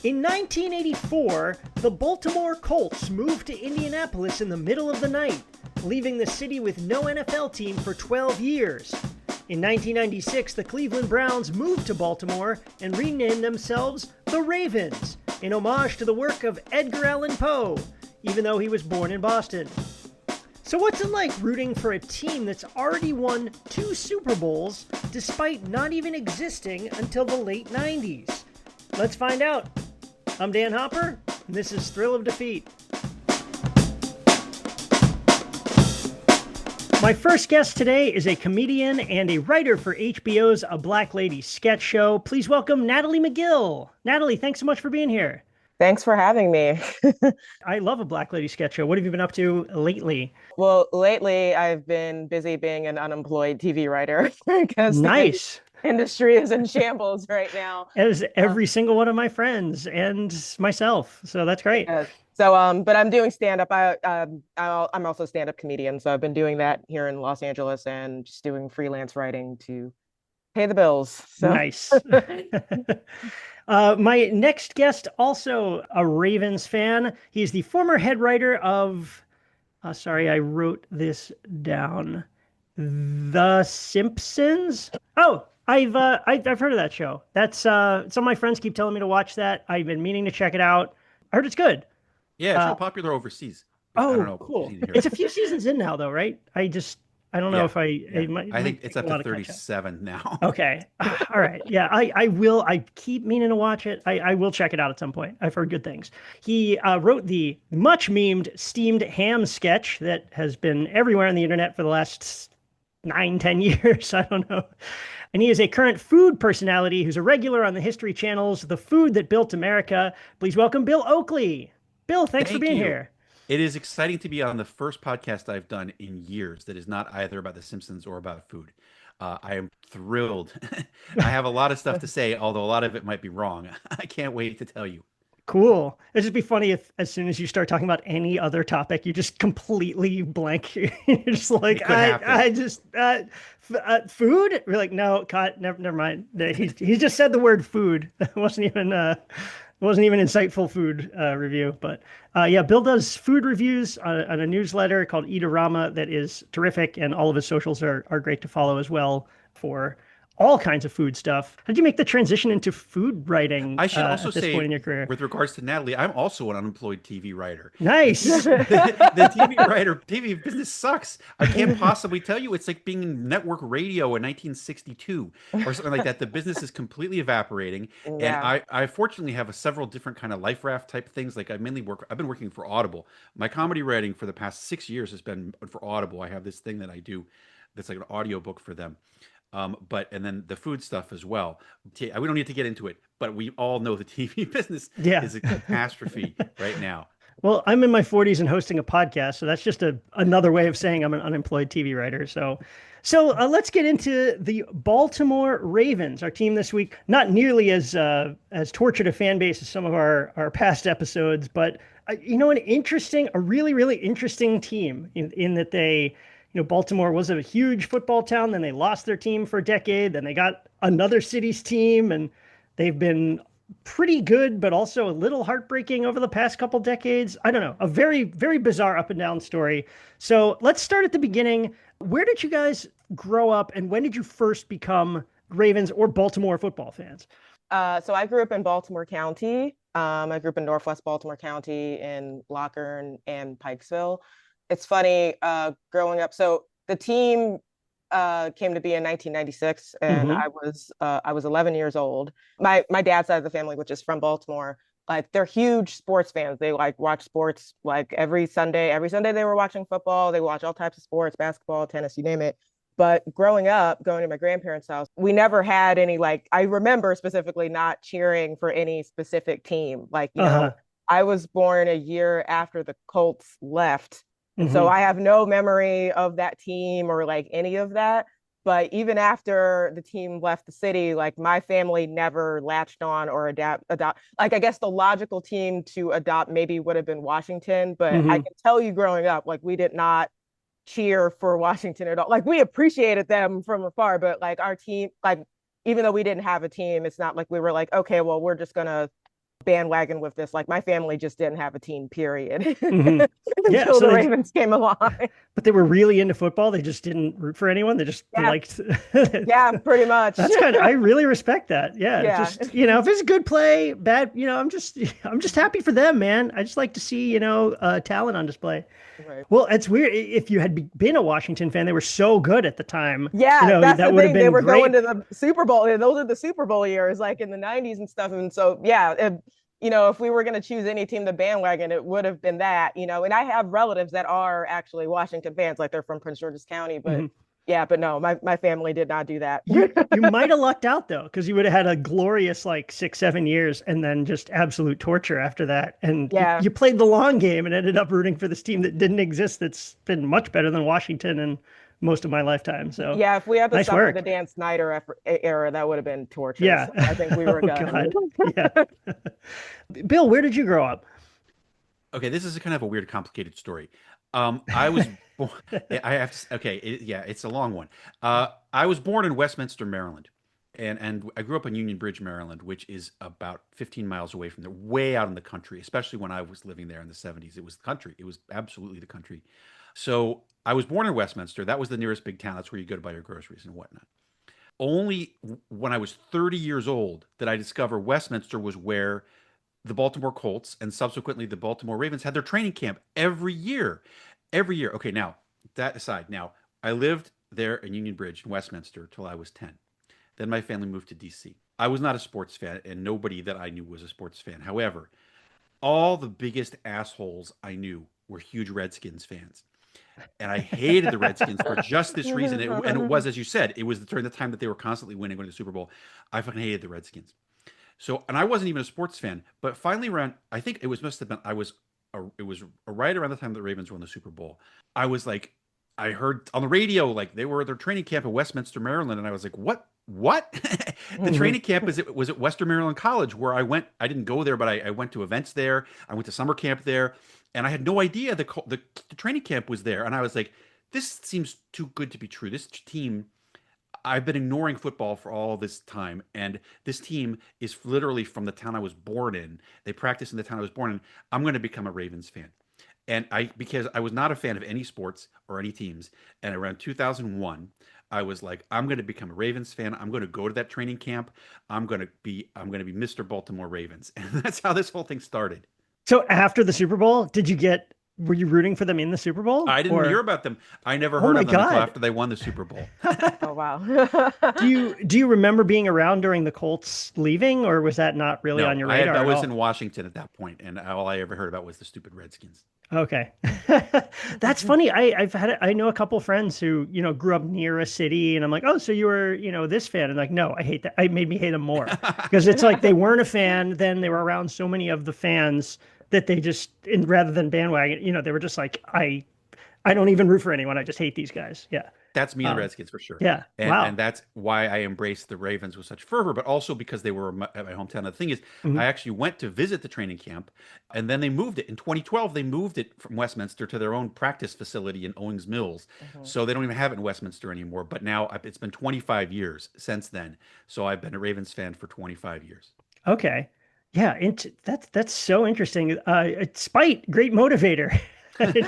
In 1984, the Baltimore Colts moved to Indianapolis in the middle of the night, leaving the city with no NFL team for 12 years. In 1996, the Cleveland Browns moved to Baltimore and renamed themselves the Ravens, in homage to the work of Edgar Allan Poe, even though he was born in Boston. So what's it like rooting for a team that's already won 2 Super Bowls despite not even existing until the late 90s? Let's find out. I'm Dan Hopper, and this is Thrill of Defeat. My first guest today is a comedian and a writer for HBO's A Black Lady sketch show. Please welcome Natalie McGill. Natalie, thanks so much for being here. Thanks for having me. I love A Black Lady sketch show. What have you been up to lately? Well, lately I've been busy being an unemployed TV writer because Nice. the industry is in shambles right now. As every single one of my friends and myself. So that's great. Yes. So, but I'm doing stand-up. I'm also a stand-up comedian. So I've been doing that here in Los Angeles and just doing freelance writing to pay the bills. So. Nice. My next guest, also a Ravens fan. He's the former head writer of, sorry, I wrote this down. The Simpsons. Oh, I've heard of that show. That's some of my friends keep telling me to watch that. I've been meaning to check it out. I heard it's good. Yeah, it's real popular overseas. I Oh, don't know cool. It's a few seasons in now, though, right? I don't know if I think it's up to 37 now. Okay. All right. Yeah, I will. I keep meaning to watch it. I will check it out at some point. I've heard good things. He wrote the much memed steamed ham sketch that has been everywhere on the internet for the last 9-10 years. I don't know. And he is a current food personality who's a regular on the History Channel's The Food That Built America. Please welcome Bill Oakley. Bill, thanks for being here. It is exciting to be on the first podcast I've done in years that is not either about The Simpsons or about food. I am thrilled. I have a lot of stuff to say, although a lot of it might be wrong. I can't wait to tell you. Cool. It'd just be funny if as soon as you start talking about any other topic, you just completely blank. You're just like, food? We're like, no, cut, never mind. He just said the word food. It wasn't even insightful food review. But yeah, Bill does food reviews on a newsletter called Eatorama that is terrific. And all of his socials are great to follow as well for all kinds of food stuff. How did you make the transition into food writing? I should also at this say, point in your career? With regards to Natalie, I'm also an unemployed TV writer. Nice. The TV business sucks. I can't possibly tell you. It's like being in network radio in 1962 or something like that. The business is completely evaporating. Yeah. And I fortunately have several different kind of life raft type things. Like I've been working for Audible. My comedy writing for the past 6 years has been for Audible. I have this thing that I do that's like an audiobook for them. And then the food stuff as well. We don't need to get into it, but we all know the TV business is a catastrophe right now. Well, I'm in my 40s and hosting a podcast, so that's just another way of saying I'm an unemployed TV writer. So let's get into the Baltimore Ravens, our team this week. Not nearly as tortured a fan base as some of our past episodes, but a really, really interesting team in that they. Baltimore was a huge football town. Then they lost their team for a decade. Then they got another city's team, and they've been pretty good, but also a little heartbreaking over the past couple decades. I don't know, a very, very bizarre up and down story. So let's start at the beginning. Where did you guys grow up, and when did you first become Ravens or Baltimore football fans? So I grew up in Baltimore County. I grew up in Northwest Baltimore County in Lockern and Pikesville. It's funny, growing up. So the team came to be in 1996, and I was 11 years old. My dad's side of the family, which is from Baltimore, like they're huge sports fans. They like watch sports like every Sunday. Every Sunday they were watching football. They watch all types of sports, basketball, tennis, you name it. But growing up, going to my grandparents' house, we never had any I remember specifically not cheering for any specific team. I was born a year after the Colts left. And so I have no memory of that team or any of that. But even after the team left the city, my family never latched on or adopt. I guess the logical team to adopt maybe would have been Washington. But I can tell you growing up, we did not cheer for Washington at all. We appreciated them from afar, but our team, even though we didn't have a team, it's not like we were okay, well, we're just going to bandwagon with this. Like my family just didn't have a team, period, Mm-hmm. Yeah, until so the Ravens came along. but they were really into football. They just didn't root for anyone. They just Yeah, liked. yeah, pretty much. That's kind of, I really respect that. Yeah, Yeah. just if it's a good play, bad, I'm just happy for them, man. I just like to see talent on display. Right. Well, it's weird. If you had been a Washington fan, they were so good at the time. Yeah, that's That the would have thing. They been were great. going to the Super Bowl. Those are the Super Bowl years, like in the 90s and stuff. And so, yeah, if we were going to choose any team to bandwagon, it would have been that, And I have relatives that are actually Washington fans, like they're from Prince George's County. But yeah, but no, my family did not do that. You might have lucked out though, because you would have had a glorious like 6, 7 years, and then just absolute torture after that. And Yeah. you played the long game and ended up rooting for this team that didn't exist. That's been much better than Washington in most of my lifetime. So Yeah, if we had to nice suffer work. the Dan Snyder era, that would have been torture. Yeah. So I think we were Oh, good. God. Yeah. Bill, where did you grow up? Okay, this is a kind of a weird, complicated story. I was born. I have to. Okay, it's a long one. I was born in Westminster, Maryland, and I grew up in Union Bridge, Maryland, which is about 15 miles away from there, way out in the country. Especially when I was living there in the 70s, it was the country. It was absolutely the country. So I was born in Westminster. That was the nearest big town. That's where you go to buy your groceries and whatnot. Only when I was 30 years old did I discover Westminster was where the Baltimore Colts and subsequently the Baltimore Ravens had their training camp every year. Every year. Okay, now, that aside, now, I lived there in Union Bridge in Westminster till I was 10. Then my family moved to DC. I was not a sports fan, and nobody that I knew was a sports fan. However, all the biggest assholes I knew were huge Redskins fans. And I hated the Redskins for just this reason. And it was, as you said, it was during the time that they were constantly winning, going to the Super Bowl. I fucking hated the Redskins. So, and I wasn't even a sports fan, but finally around, I think must have been, it was right around the time the Ravens won the Super Bowl. I was like, I heard on the radio, like they were at their training camp in Westminster, Maryland. And I was like, what? The training camp was at Western Maryland College where I went. I didn't go there, but I went to events there. I went to summer camp there, and I had no idea the training camp was there. And I was like, this seems too good to be true. This team, I've been ignoring football for all this time, and this team is literally from the town I was born in. They practice in the town I was born in. I'm going to become a Ravens fan. And because I was not a fan of any sports or any teams, and around 2001, I was like, I'm going to become a Ravens fan. I'm going to go to that training camp. I'm going to be Mr. Baltimore Ravens. And that's how this whole thing started. So after the Super Bowl, were you rooting for them in the Super Bowl? I didn't hear about them. I never heard of them until after they won the Super Bowl. Oh, wow. Do you remember being around during the Colts leaving, or was that not really on your radar? I was in Washington at that point, and all I ever heard about was the stupid Redskins. Okay. That's funny. I know a couple friends who, grew up near a city, and I'm like, oh, so you were, this fan. And like, no, I hate that. It made me hate them more because it's like they weren't a fan. Then they were around so many of the fans that they just, rather than bandwagon, they were just like, I don't even root for anyone. I just hate these guys. Yeah. That's me and the Redskins for sure. Yeah. Wow. And that's why I embraced the Ravens with such fervor, but also because they were at my hometown. The thing is, I actually went to visit the training camp, and then they moved it. In 2012, they moved it from Westminster to their own practice facility in Owings Mills. So they don't even have it in Westminster anymore. But now it's been 25 years since then. So I've been a Ravens fan for 25 years. Okay. Yeah. That's so interesting. Spite, great motivator.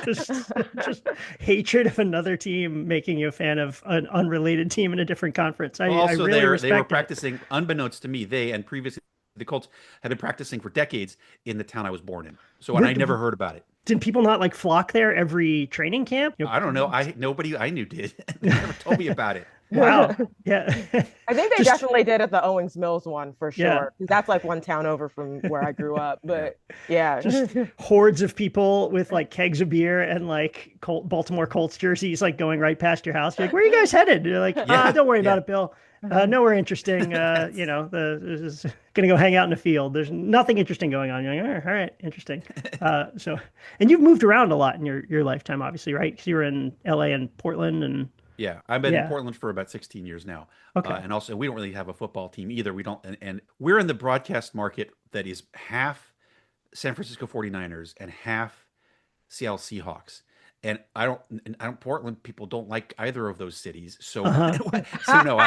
just hatred of another team making you a fan of an unrelated team in a different conference. I really respect they were practicing, unbeknownst to me, and previously the Colts had been practicing for decades in the town I was born in. So, and I never heard about it. Did people not like flock there every training camp? I don't know. Nobody I knew did. They never told me about it. Wow. Yeah. I think they definitely did at the Owings Mills one for sure. Yeah. That's like one town over from where I grew up. But yeah. Just hordes of people with like kegs of beer and like Baltimore Colts jerseys like going right past your house. You're like, where are you guys headed? You're like, don't worry about it, Bill. Nowhere interesting. This is going to go hang out in the field. There's nothing interesting going on. You're like, all right, interesting. And you've moved around a lot in your lifetime, obviously, right? Because you were in LA and Portland and. Yeah, I've been in Portland for about 16 years now. Okay. And also, we don't really have a football team either. We don't, and we're in the broadcast market that is half San Francisco 49ers and half Seattle Seahawks. Portland people don't like either of those cities. So, Uh-huh. so no,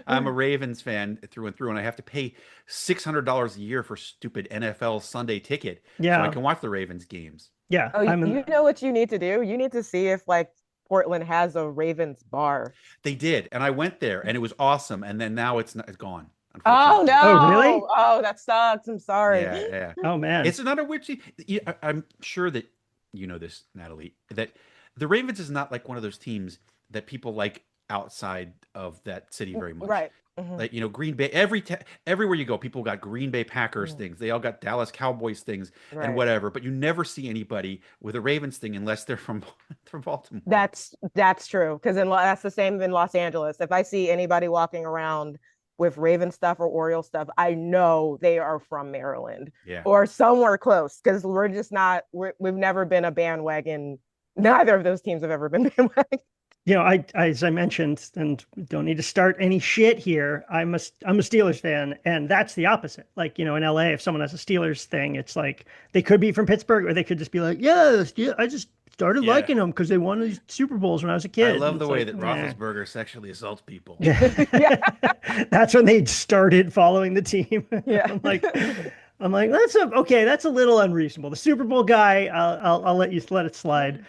I'm a Ravens fan through and through, and I have to pay $600 a year for stupid NFL Sunday ticket so I Yeah. can watch the Ravens games. Yeah. Oh, you know what you need to do? You need to see if like Portland has a Ravens bar. They did, and I went there, and it was awesome. And then now it's gone, Oh unfortunately. Oh, really? no. Oh, that sucks. I'm sorry. Yeah, yeah. Oh, man. It's another witchy. I'm sure that you know this, Natalie, that the Ravens is not like one of those teams that people like outside of that city very much. Right. Hmm. Like, Green Bay, everywhere you go, people got Green Bay Packers things. They all got Dallas Cowboys things and Right. whatever, but you never see anybody with a Ravens thing unless they're from from Baltimore. That's true. Because that's the same in Los Angeles. If I see anybody walking around with Raven stuff or Oriole stuff, I know they are from Maryland Yeah. or somewhere close. Because we've never been a bandwagon. Neither of those teams have ever been bandwagon. As I mentioned, and don't need to start any shit here. I'm a Steelers fan, and that's the opposite. Like, in LA, if someone has a Steelers thing, it's like they could be from Pittsburgh, or they could just be like, yeah, I just started Yeah. liking them because they won these Super Bowls when I was a I kid. love And the it's way like, that Roethlisberger sexually assaults people. yeah. That's when they started following the team. Yeah. I'm like, that's a little unreasonable. The Super Bowl guy, I'll let it slide.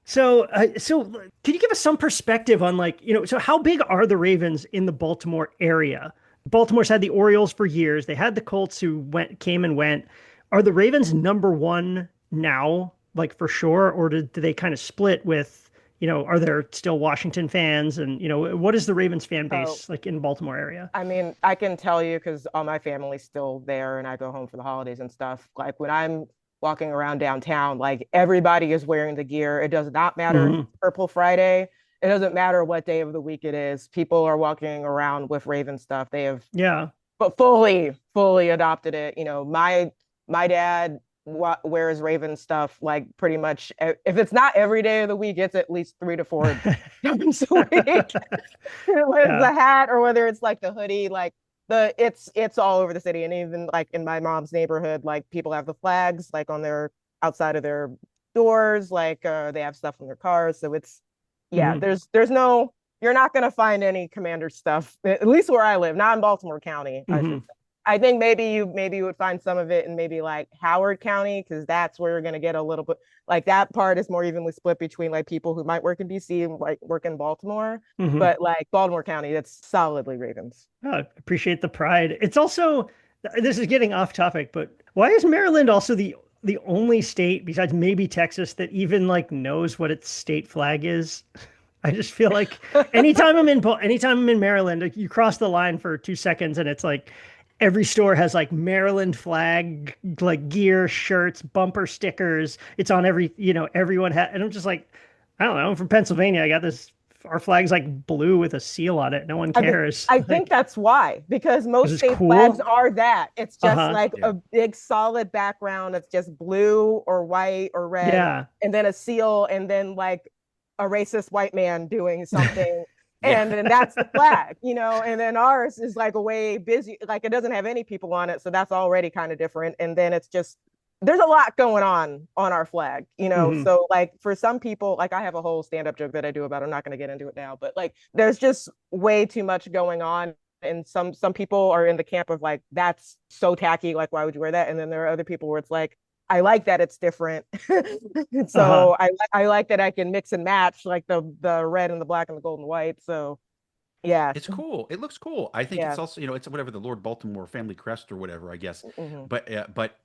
So can you give us some perspective on so how big are the Ravens in the Baltimore area? Baltimore's had the Orioles for years. They had the Colts who came and went. Are the Ravens number one now, like for sure, or do they kind of split with, are there still Washington fans and, what is the Ravens fan Oh, base like in Baltimore area? I mean, I can tell you because all my family's still there and I go home for the holidays and stuff. Like when I'm walking around downtown, like everybody is wearing the gear. It does not matter if Hmm. it's Purple Friday. It doesn't matter what day of the week it is. People are walking around with Raven stuff. They have Yeah. but fully adopted it. My dad wears Raven stuff like pretty much if it's not every day of the week, it's at least 3 to 4 times a week. Whether it's Yeah. the hat or whether it's like the hoodie, like it's all over the city. And even like in my mom's neighborhood, like people have the flags like on their outside of their doors, like they have stuff on their cars. So it's yeah, Hmm. there's no you're not gonna find any commander stuff, at least where I live, not in Baltimore County, I Hmm. should say. I think maybe you would find some of it in maybe like Howard County, because that's where you're gonna get a little bit like that part is more evenly split between like people who might work in DC and like work in Baltimore. Hmm. But like Baltimore County, that's solidly Ravens. Oh, appreciate the pride. It's also, this is getting off topic, but why is Maryland also the only state besides maybe Texas that even like knows what its state flag is? I just feel like anytime I'm in Maryland, like, you cross the line for 2 seconds and it's like every store has like Maryland flag, like gear, shirts, bumper stickers. It's on everyone and I'm just like, I don't know, I'm from Pennsylvania. I got this, our flag's like blue with a seal on it. No one I mean, cares. I think Like, that's why, because this most is state flags cool. are that. It's just Uh-huh. like Yeah. a big solid background. It's just blue or white or red, Yeah. and then a seal, and then like a racist white man doing something. Yeah. And then that's the flag, and then ours is like a way busy, like it doesn't have any people on it. So that's already kind of different. And then it's just, there's a lot going on our flag, Hmm. so like for some people, like I have a whole stand-up joke that I do about, I'm not going to get into it now, but like there's just way too much going on, and some people are in the camp of like, that's so tacky, like why would you wear that? And then there are other people where it's like, I like that it's different. Uh-huh. So I like that I can mix and match like the red and the black and the gold and white. So yeah. It's cool. It looks cool. I think Yeah. it's also, it's whatever the Lord Baltimore family crest or whatever, I guess. Mhm. But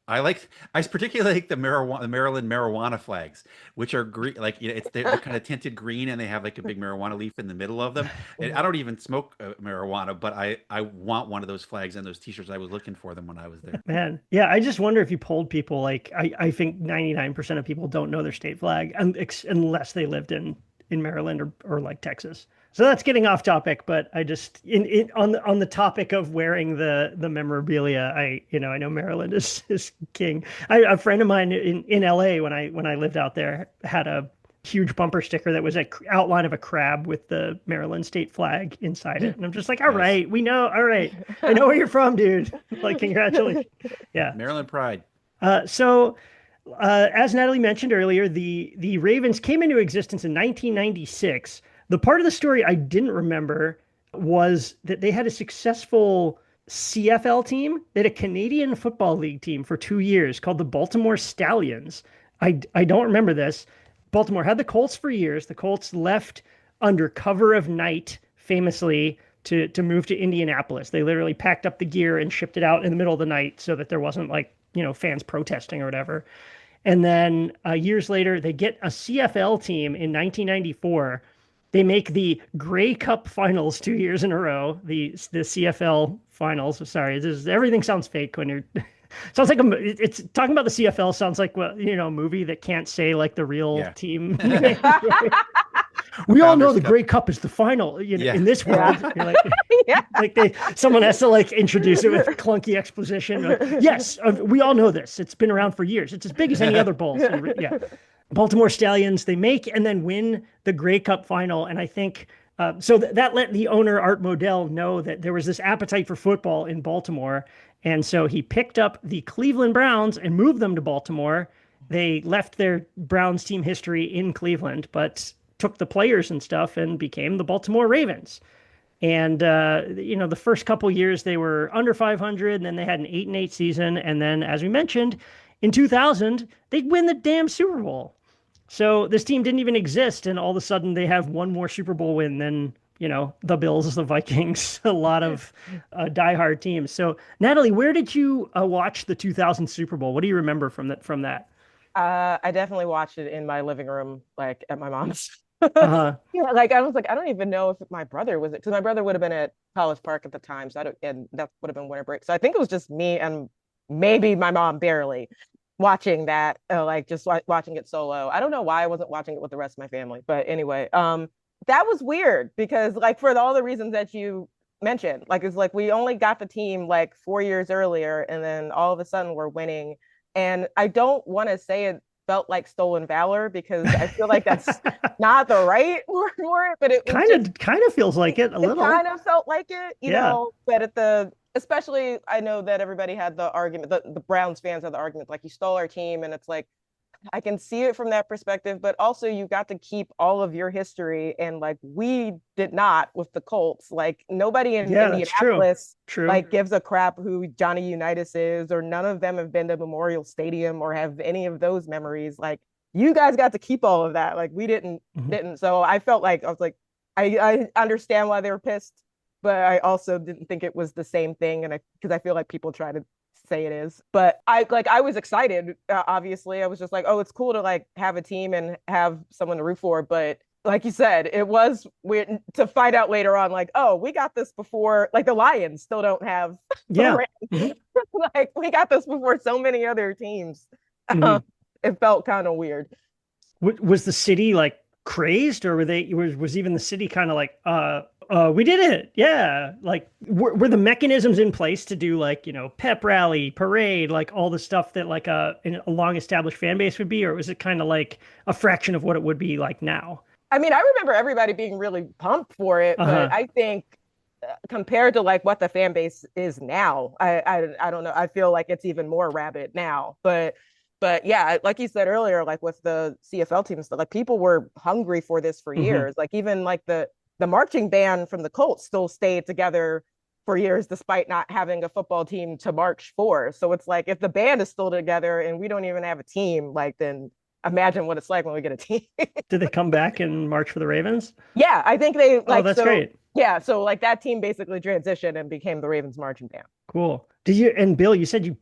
I particularly like the Maryland marijuana flags, which are green, like, they're kind of tinted green and they have like a big marijuana leaf in the middle of them. And I Mhm. don't even smoke marijuana, but I want one of those flags and those t-shirts. I was looking for them when I was there. Man, yeah, I just wonder if you polled people, like I think 99% of people don't know their state flag unless they lived in Maryland or like Texas. So that's getting off topic, but I just on the topic of wearing the memorabilia, I know Maryland is king. A friend of mine in LA when I lived out there had a huge bumper sticker that was a outline of a crab with the Maryland state flag inside it. And I'm just like, all Nice. right, we know, all right. I know where you're from, dude. Like, congratulations. Yeah. Maryland pride. So as Natalie mentioned earlier, the Ravens came into existence in 1996. The part of the story I didn't remember was that they had a successful CFL team. They had a Canadian Football League team for 2 years called the Baltimore Stallions. I don't remember this. Baltimore had the Colts for years. The Colts left under cover of night, famously, to move to Indianapolis. They literally packed up the gear and shipped it out in the middle of the night so that there wasn't like, fans protesting or whatever. And then years later, they get a CFL team in 1994. They make the Grey Cup finals 2 years in a row. The CFL finals. Sorry, everything sounds fake when you're. Sounds like it's talking about the CFL. Sounds like a movie that can't say like the real team. We all know the Grey Cup is the final, in this world. Yeah. Someone has to like introduce it with clunky exposition. Like, yes, we all know this. It's been around for years. It's as big as any other bowl. Yeah. Baltimore Stallions, they make and then win the Grey Cup final. And I think that let the owner, Art Modell, know that there was this appetite for football in Baltimore. And so he picked up the Cleveland Browns and moved them to Baltimore. They left their Browns team history in Cleveland, but took the players and stuff and became the Baltimore Ravens. And, the first couple years they were under 500, and then they had an 8-8 season. And then, as we mentioned, in 2000, they'd win the damn Super Bowl. So this team didn't even exist. And all of a sudden they have one more Super Bowl win than, the Bills, the Vikings, a lot of diehard teams. So Natalie, where did you watch the 2000 Super Bowl? What do you remember from that? I definitely watched it in my living room, like at my mom's. Yeah, like I was like, I don't even know if my brother was it, because my brother would have been at College Park at the time, so and that would have been winter break. So I think it was just me and maybe my mom barely watching that, like just watching it solo. I don't know why I wasn't watching it with the rest of my family, but anyway, that was weird because like for all the reasons that you mentioned, like it's like we only got the team like 4 years earlier, and then all of a sudden we're winning. And I don't want to say it felt like stolen valor because I feel like that's not the right word for it, but it kind of feels like it a little. It kind of felt like it, you know. But especially, I know that everybody had the argument. The Browns fans had the argument like you stole our team, and it's like I can see it from that perspective, but also you got to keep all of your history, and like we did not with the Colts. Like nobody in Indianapolis like gives a crap who Johnny Unitas is, or none of them have been to Memorial Stadium or have any of those memories. Like you guys got to keep all of that. Like we didn't. So I felt like I was like, I understand why they were pissed, but I also didn't think it was the same thing, and because I feel like people try to say it is, but I was excited. Obviously I was just like, oh, it's cool to like have a team and have someone to root for, but like you said, it was weird to find out later on like, oh, we got this before, like the Lions still don't have like we got this before so many other teams. It felt kind of weird. Was the city like crazed, or was even the city kind of like we did it, yeah? Like were the mechanisms in place to do like pep rally, parade, like all the stuff that like a long established fan base would be, or was it kind of like a fraction of what it would be like now? I mean, I remember everybody being really pumped for it, but I think compared to like what the fan base is now, I don't know, I feel like it's even more rabid now, but yeah, like you said earlier, like with the CFL teams, like people were hungry for this for years. Like even like the marching band from the Colts still stayed together for years despite not having a football team to march for. So it's like if the band is still together and we don't even have a team, like then imagine what it's like when we get a team. Did they come back and march for the Ravens? Yeah, I think they like. Oh, that's great. Yeah, so like that team basically transitioned and became the Ravens marching band. Cool. And Bill, you said you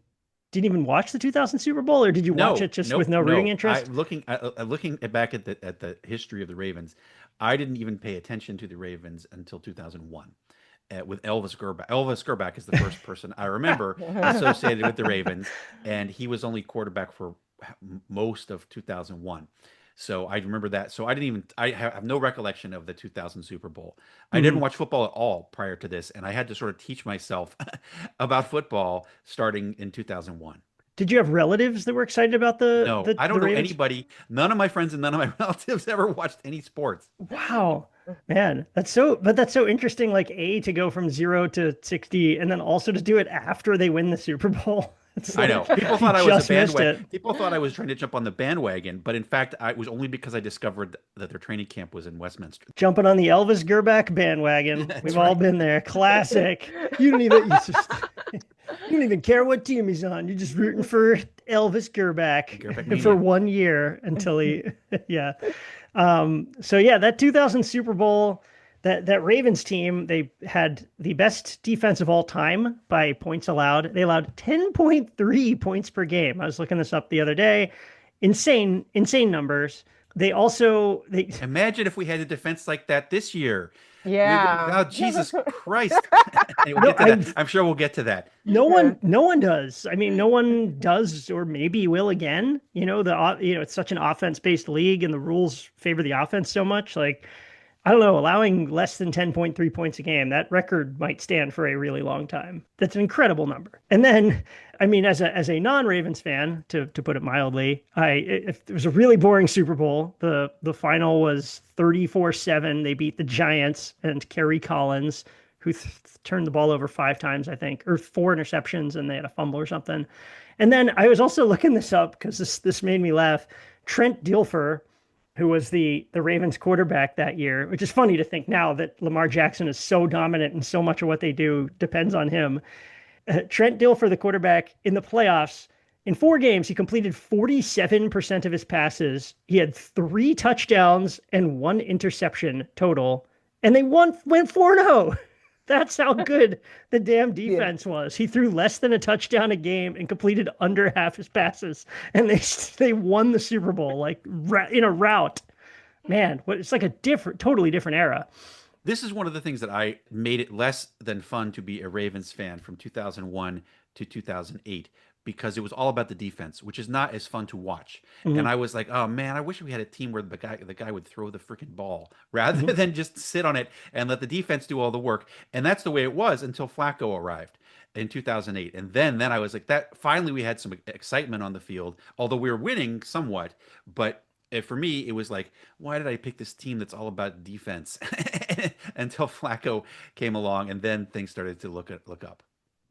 didn't even watch the 2000 Super Bowl, or did you watch it just with no rooting interest? Looking back at the history of the Ravens, I didn't even pay attention to the Ravens until 2001 with Elvis Grbac. Elvis Grbac is the first person I remember associated with the Ravens, and he was only quarterback for most of 2001. So I remember that. So I have no recollection of the 2000 Super Bowl. I didn't watch football at all prior to this, and I had to sort of teach myself about football starting in 2001. Did you have relatives that were excited about No, I don't know anybody. None of my friends and none of my relatives ever watched any sports. Wow, man, that's so interesting. Like to go from 0 to 60, and then also to do it after they win the Super Bowl. It's I know. like, People you thought I was just a missed bandwagon. it. People thought I was trying to jump on the bandwagon, but in fact, it was only because I discovered that their training camp was in Westminster. Jumping on the Elvis Grbac bandwagon. That's We've all right. been there. Classic. You don't even you don't even care what team he's on. You're just rooting for Elvis Gerbeck Grbac for mania. 1 year until he yeah. So yeah, that 2000 Super Bowl, that Ravens team, they had the best defense of all time by points allowed. They allowed 10.3 points per game. I was looking this up the other day. Insane numbers. They Imagine if we had a defense like that this year. Yeah. Oh, Jesus Christ. Anyway, we'll no get to I that. I'm sure we'll get to that. no one does. I mean, no one does, or maybe will again. It's such an offense-based league, and the rules favor the offense so much. Like, I don't know, allowing less than 10.3 points a game, that record might stand for a really long time. That's an incredible number. And then, I mean, as a non-Ravens fan, to put it mildly, if it was a really boring Super Bowl. The final was 34-7. They beat the Giants and Kerry Collins, who turned the ball over 5 times, I think, or 4 interceptions, and they had a fumble or something. And then I was also looking this up because this made me laugh. Trent Dilfer, who was the Ravens quarterback that year, which is funny to think now that Lamar Jackson is so dominant and so much of what they do depends on him. Trent Dilfer, the quarterback in the playoffs, in 4 games, he completed 47% of his passes. He had 3 touchdowns and 1 interception total, and they went 4-0. That's how good the damn Yeah. defense was. He threw less than a touchdown a game and completed under half his passes, and they won the Super Bowl like in a rout. Man, it's like a totally different era. This is one of the things that I made it less than fun to be a Ravens fan from 2001 to 2008 because it was all about the defense, which is not as fun to watch. And Mhm. I was like, oh man, I wish we had a team where the guy would throw the freaking ball rather Mhm. than just sit on it and let the defense do all the work. And that's the way it was until Flacco arrived in 2008. And then I was like, that finally we had some excitement on the field, although we were winning somewhat, but for me, it was like, why did I pick this team that's all about defense? Until Flacco came along, and then things started to look up.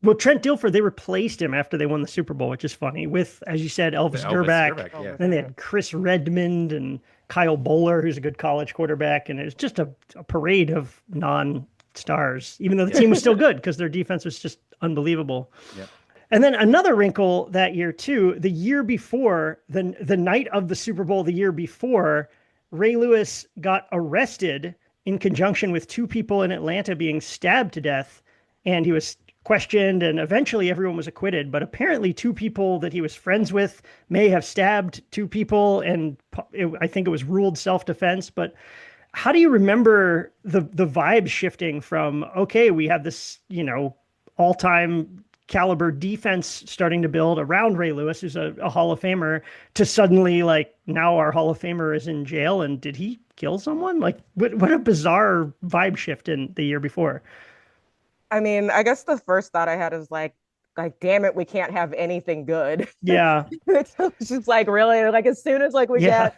Well, Trent Dilfer, they replaced him after they won the Super Bowl, which is funny, with, as you said, The Elvis Elvis Grbac. Grbac, yeah. Then they had Chris Redmond and Kyle Bowler, who's a good college quarterback. And it was just a parade of non-stars, even though the team was still good because their defense was just unbelievable. Yep. And then another wrinkle that year, too, the year before, the night of the Super Bowl, the year before, Ray Lewis got arrested in conjunction with 2 people in Atlanta being stabbed to death. And he was questioned, and eventually everyone was acquitted. But apparently, 2 people that he was friends with may have stabbed 2 people, and I think it was ruled self-defense. But how do you remember the vibe shifting from, okay, we have this, all-time caliber defense starting to build around Ray Lewis, who's a Hall of Famer, to suddenly, like, now our Hall of Famer is in jail, and did he kill someone? Like, what a bizarre vibe shift in the year before. I mean, I guess the first thought I had is damn it, we can't have anything good. Yeah. It's just like, really, like, as soon as like we Yeah.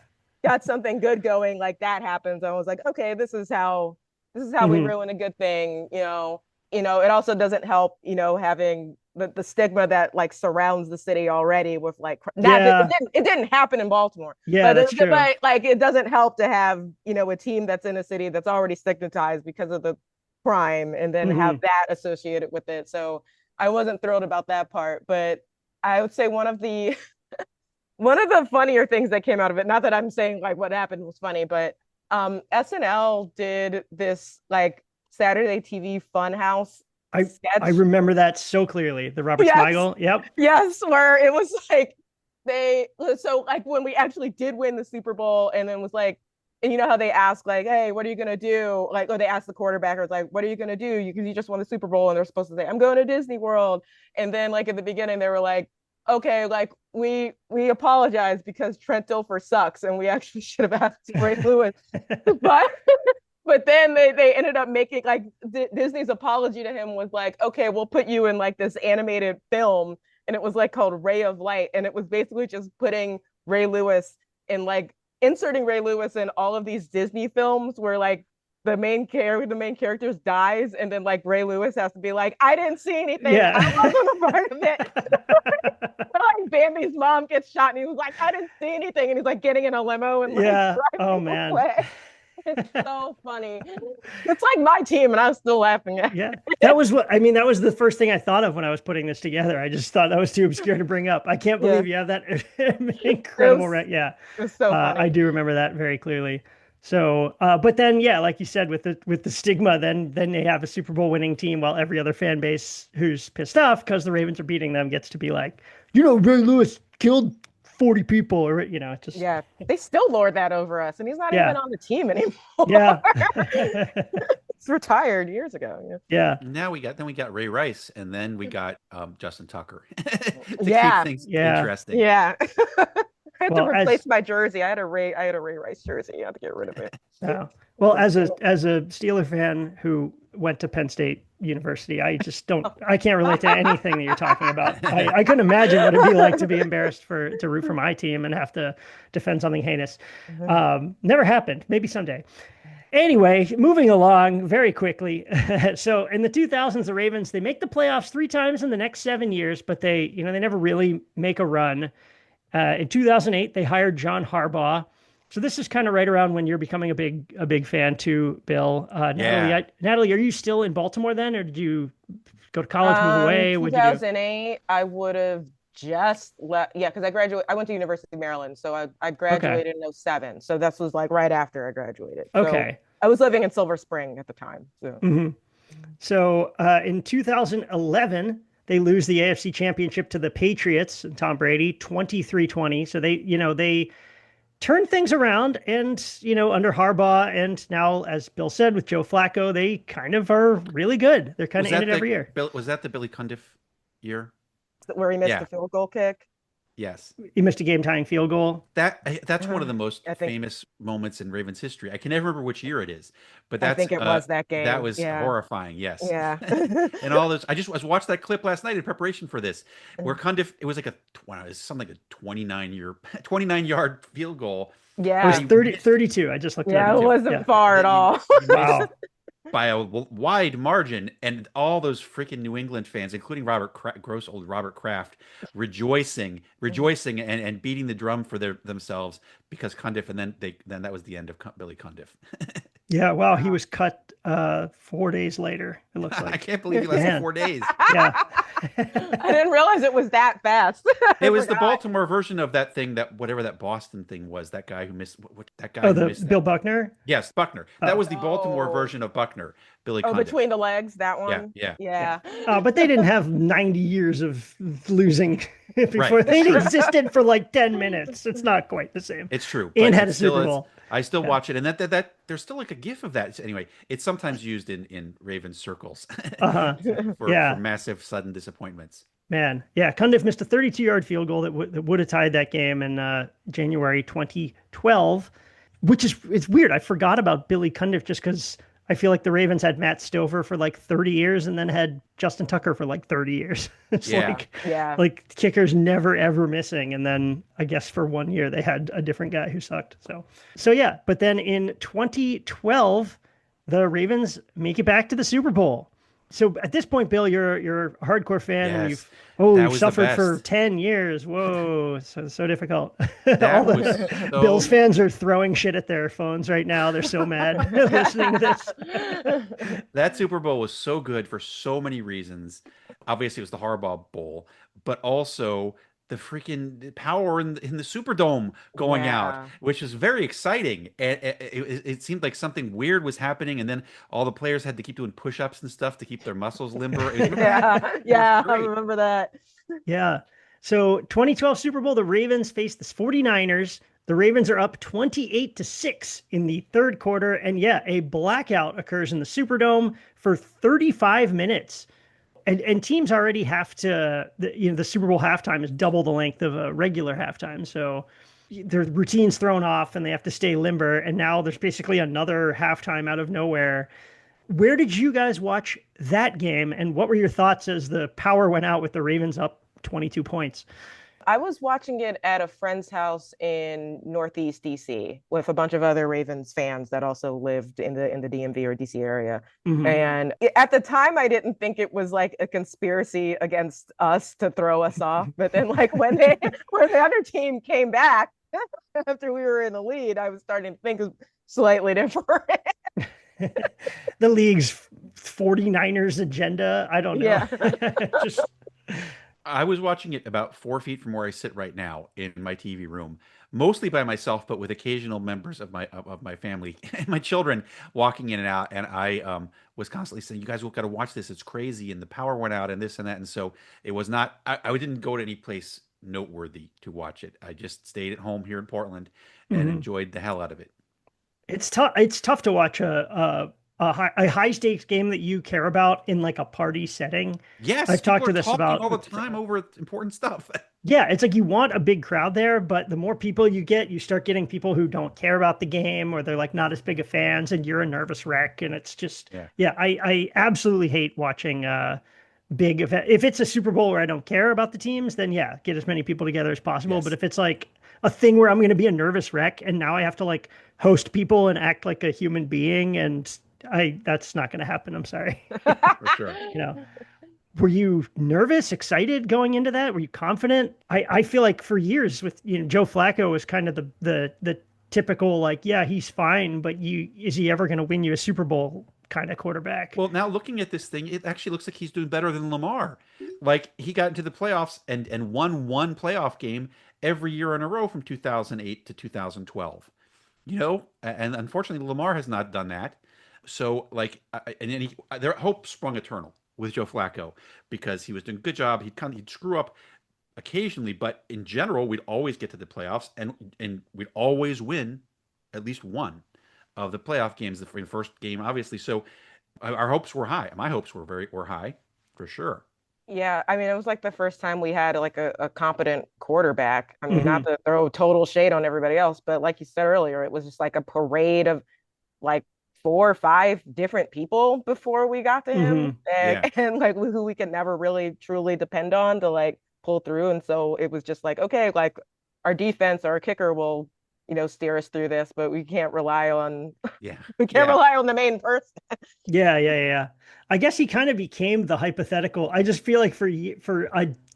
got something good going, like that happens. I was like, okay, this is how we Mhm. ruin a good thing. It also doesn't help, having the stigma that like surrounds the city already with like not that Yeah. it didn't happen in Baltimore. Yeah, that's true. But like it doesn't help to have, a team that's in a city that's already stigmatized because of the crime and then have Mhm. that associated with it. So I wasn't thrilled about that part, but I would say one of the funnier things that came out of it, not that I'm saying like what happened was funny, but SNL did this like Saturday TV Funhouse sketch. I remember that so clearly. The Robert Yes. Smigel. Yep. Yes, where it was like when we actually did win the Super Bowl, and then was like, and you know how they ask like, hey, what are you gonna do? Like, or they ask the quarterbackers like, what are you gonna do? You just won the Super Bowl, and they're supposed to say, I'm going to Disney World. And then like at the beginning, they were like, okay, like we apologize because Trent Dilfer sucks, and we actually should have asked Ray Lewis. But then they ended up making like Disney's apology to him was like, okay, we'll put you in like this animated film, and it was like called Ray of Light, and it was basically just putting Ray Lewis in like inserting Ray Lewis in all of these Disney films where like the main characters dies, and then like Ray Lewis has to be like, I didn't see anything. Yeah. I wasn't a part of it. Like Bambi's mom gets shot, and he was like, I didn't see anything, and he's like getting in a limo and like Yeah. Oh driving man. away. It's so funny. It's like my team, and I'm still laughing at Yeah. That was that was the first thing I thought of when I was putting this together. I just thought that was too obscure to bring up. I can't Yeah. believe you have that incredible, right? Yeah. It was so funny. I do remember that very clearly. So, but then, yeah, like you said, with the stigma, then they have a Super Bowl winning team, while every other fan base who's pissed off because the Ravens are beating them gets to be like, Ray Lewis killed 40 people, or just Yeah, they still lord that over us, and he's not Yeah. even on the team anymore. yeah, He's retired years ago. yeah, Now we got Ray Rice, and then we got Justin Tucker to Yeah. keep things Yeah. interesting. Yeah. I had Well, to replace my jersey. I had a Ray Rice jersey. I had to get rid of it. yeah. Well, as a Steeler fan who went to Penn State University, I can't relate to anything that you're talking about. I couldn't imagine what it'd be like to be embarrassed to root for my team and have to defend something heinous. Never happened. Maybe someday. Anyway, moving along very quickly. So in the 2000s, the Ravens, they make the playoffs 3 times in the next 7 years, but they never really make a run. In 2008, they hired John Harbaugh. So this is kind of right around when you're becoming a big fan too, Bill. Natalie, are you still in Baltimore then, or did you go to college, move away? What'd you do? 2008, I would have just left. Yeah, because I went to University of Maryland, so I graduated in 2007. So this was like right after I graduated. So Okay. I was living in Silver Spring at the time. So. Mm-hmm. So in 2011, they lose the AFC Championship to the Patriots and Tom Brady, 23-20. So they turn things around, and under Harbaugh, and now, as Bill said, with Joe Flacco, they kind of are really good. They're kind of in it every year. Was that the Billy Cundiff year? Where he missed the field goal kick? Yes. He missed a game-tying field goal. That's one of the most famous moments in Ravens history. I can never remember which year it is, but I think it was that game. That was horrifying. Yes. Yeah. And all those. I watched that clip last night in preparation for this, where Cundiff, it was like something like a 29-yard field goal. Yeah. It was 32. I just looked at it. Yeah, it wasn't far at all. Wow. By a wide margin, and all those freaking New England fans, including gross old Robert Kraft, rejoicing and beating the drum for themselves because Cundiff, and then that was the end of Billy Cundiff. Yeah, wow, he was cut 4 days later, it looks like. I can't believe he lasted 4 days. Yeah. I didn't realize it was that fast. It was the Baltimore version of that thing, that whatever that Boston thing was, that guy who missed that guy. Who missed Bill Buckner? Yes, Buckner. That was the Baltimore version of Buckner. Billy Cundiff. Between the legs, that one. Yeah. But they didn't have 90 years of losing before. Right. They existed for like 10 minutes. It's not quite the same. It's true. And had a Super Bowl. I still watch it, and that there's still like a gif of that. Anyway, it's sometimes used in Ravens circles for massive sudden disappointments. Man, yeah, Cundiff missed a 32-yard field goal that would have tied that game in January 2012, it's weird. I forgot about Billy Cundiff just because I feel like the Ravens had Matt Stover for like 30 years and then had Justin Tucker for like 30 years. It's like kickers never ever missing. And then I guess for 1 year they had a different guy who sucked. So yeah, but then in 2012, the Ravens make it back to the Super Bowl. So at this point, Bill, you're a hardcore fan, and you've suffered for 10 years. Whoa, so difficult. Bills fans are throwing shit at their phones right now. They're so mad listening to this. That Super Bowl was so good for so many reasons. Obviously, it was the Harbaugh Bowl, but also the freaking power in the Superdome going out, which was very exciting. And it seemed like something weird was happening, and then all the players had to keep doing push-ups and stuff to keep their muscles limber. I remember that. Yeah. So 2012 Super Bowl, the Ravens faced the 49ers. The Ravens are up 28-6 in the third quarter, and a blackout occurs in the Superdome for 35 minutes. And teams already have to, the Super Bowl halftime is double the length of a regular halftime. So their routine's thrown off and they have to stay limber. And now there's basically another halftime out of nowhere. Where did you guys watch that game? And what were your thoughts as the power went out with the Ravens up 22 points? I was watching it at a friend's house in Northeast DC with a bunch of other Ravens fans that also lived in the DMV or DC area. Mhm. And at the time, I didn't think it was like a conspiracy against us to throw us off. But then, like when the other team came back after we were in the lead, I was starting to think slightly different. The league's 49ers agenda. I don't know. Yeah. Just I was watching it about 4 feet from where I sit right now in my TV room, mostly by myself, but with occasional members of my family and my children walking in and out. And I was constantly saying, "You guys got to watch this. It's crazy." And the power went out, and this and that. And so it was not. I didn't go to any place noteworthy to watch it. I just stayed at home here in Portland and mhm. enjoyed the hell out of it. It's tough. It's tough to watch a high stakes game that you care about in like a party setting. Yes, I've talked people to are this talking about all the time over important stuff. yeah, it's like you want a big crowd there, but the more people you get, you start getting people who don't care about the game or they're like not as big of fans and you're a nervous wreck. And it's just, Yeah. yeah, I absolutely hate watching big event. If it's a Super Bowl where I don't care about the teams, then yeah, get as many people together as possible. But Yes, if it's like a thing where I'm going to be a nervous wreck and now I have to like host people and act like a human being and that's not going to happen. I'm sorry. for sure. You know, were you nervous, excited going into that? Were you confident? I feel like for years with, Joe Flacco was kind of the typical, like, yeah, he's fine, but is he ever going to win you a Super Bowl kind of quarterback? Well, now looking at this thing, it actually looks like he's doing better than Lamar. Like he got into the playoffs and won one playoff game every year in a row from 2008 to 2012. And unfortunately Lamar has not done that. So like, and then their hope sprung eternal with Joe Flacco because he was doing a good job. He'd screw up occasionally, but in general, we'd always get to the playoffs and we'd always win at least one of the playoff games. The first game, obviously. So our hopes were high. My hopes were high for sure. Yeah, I mean, it was like the first time we had like a competent quarterback. I mean, not Hmm. to throw total shade on everybody else, but like you said earlier, it was just like a parade of like 4 or 5 different people before we got to him, Hmm. and, Yeah. and like who we could never really truly depend on to like pull through. And so it was just like, okay, like our defense, our kicker will, steer us through this, but we can't rely on Yeah. we can't Yeah. rely on the main person. Yeah, yeah, yeah. I guess he kind of became the hypothetical. I just feel like for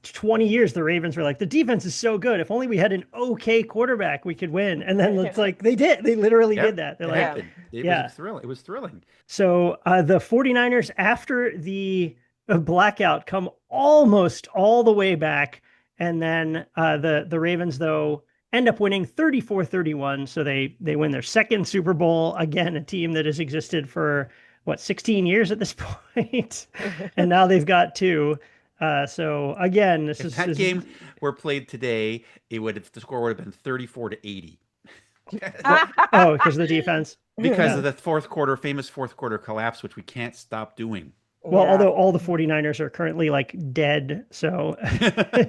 20 years, the Ravens were like, the defense is so good. If only we had an okay quarterback, we could win. And then it's like they did. They literally did Yep. that. They're It like, Yeah. happened. It was yeah. a thrill. It was thrilling. So the 49ers, after the blackout, come almost all the way back. And then the Ravens, though, end up winning 34-31. So they win their second Super Bowl. Again, a team that has existed for, what, 16 years at this point. And now they've got two. So again, this If is, that this is game were played today, the score would have been 34-80. oh, because of the defense. Because Yeah. of the famous fourth quarter collapse, which we can't stop doing. Well, Yeah. although all the 49ers are currently like dead, so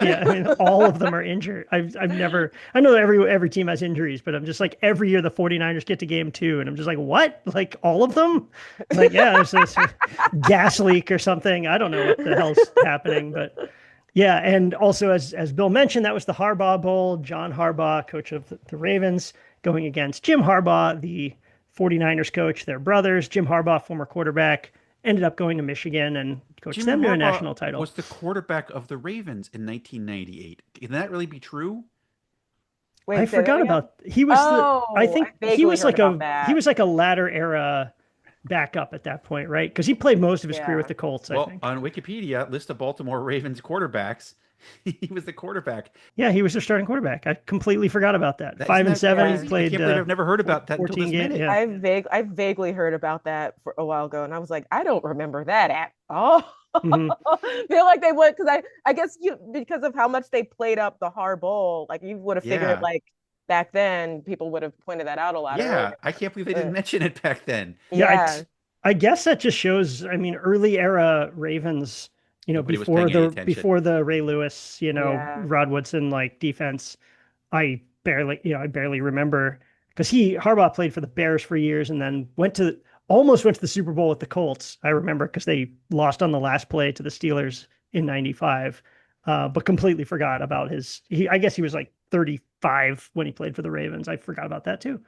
yeah, I mean all of them are injured. I've never I know every team has injuries, but I'm just like every year the 49ers get to game 2 and I'm just like, what? Like all of them? Like, yeah, there's this gas leak or something. I don't know what the hell's happening, but yeah, and also as Bill mentioned, that was the Harbaugh Bowl. John Harbaugh, coach of the Ravens, going against Jim Harbaugh, the 49ers coach. They're brothers. Jim Harbaugh, former quarterback, ended up going to Michigan and coached Jim them to a Harbaugh national title. was the quarterback of the Ravens in 1998. Can that really be true? I Wait, say that forgot again? about he was I Oh, I think vaguely heard about he that. was like a latter era backup at that point, right? Because he played most of his career with Yeah. the Colts, I Well, think. on Wikipedia, list of Baltimore Ravens quarterbacks, he was the quarterback. Yeah, he was their starting quarterback. I completely forgot about that. Isn't Five and that seven, Yeah. he crazy? I played can't believe I've never heard about that until 14 this games. minute. Yeah. I vaguely heard about that for a while ago, and I was like, I don't remember that at all. Hmm. Feel like they would, because I guess because of how much they played up the hard bowl, like you would have figured Yeah. like back then people would have pointed that out a lot earlier. Yeah. I can't believe they didn't Uh, mention it back then. Yeah, yeah, I guess that just shows, I mean, early era Ravens, Nobody was paying any attention. before the Ray Lewis, yeah, Rod Woodson like defense. I barely remember because Harbaugh played for the Bears for years and then almost went to the Super Bowl with the Colts. I remember because they lost on the last play to the Steelers in '95. but completely forgot about I guess he was like 35 when he played for the Ravens. I forgot about that too.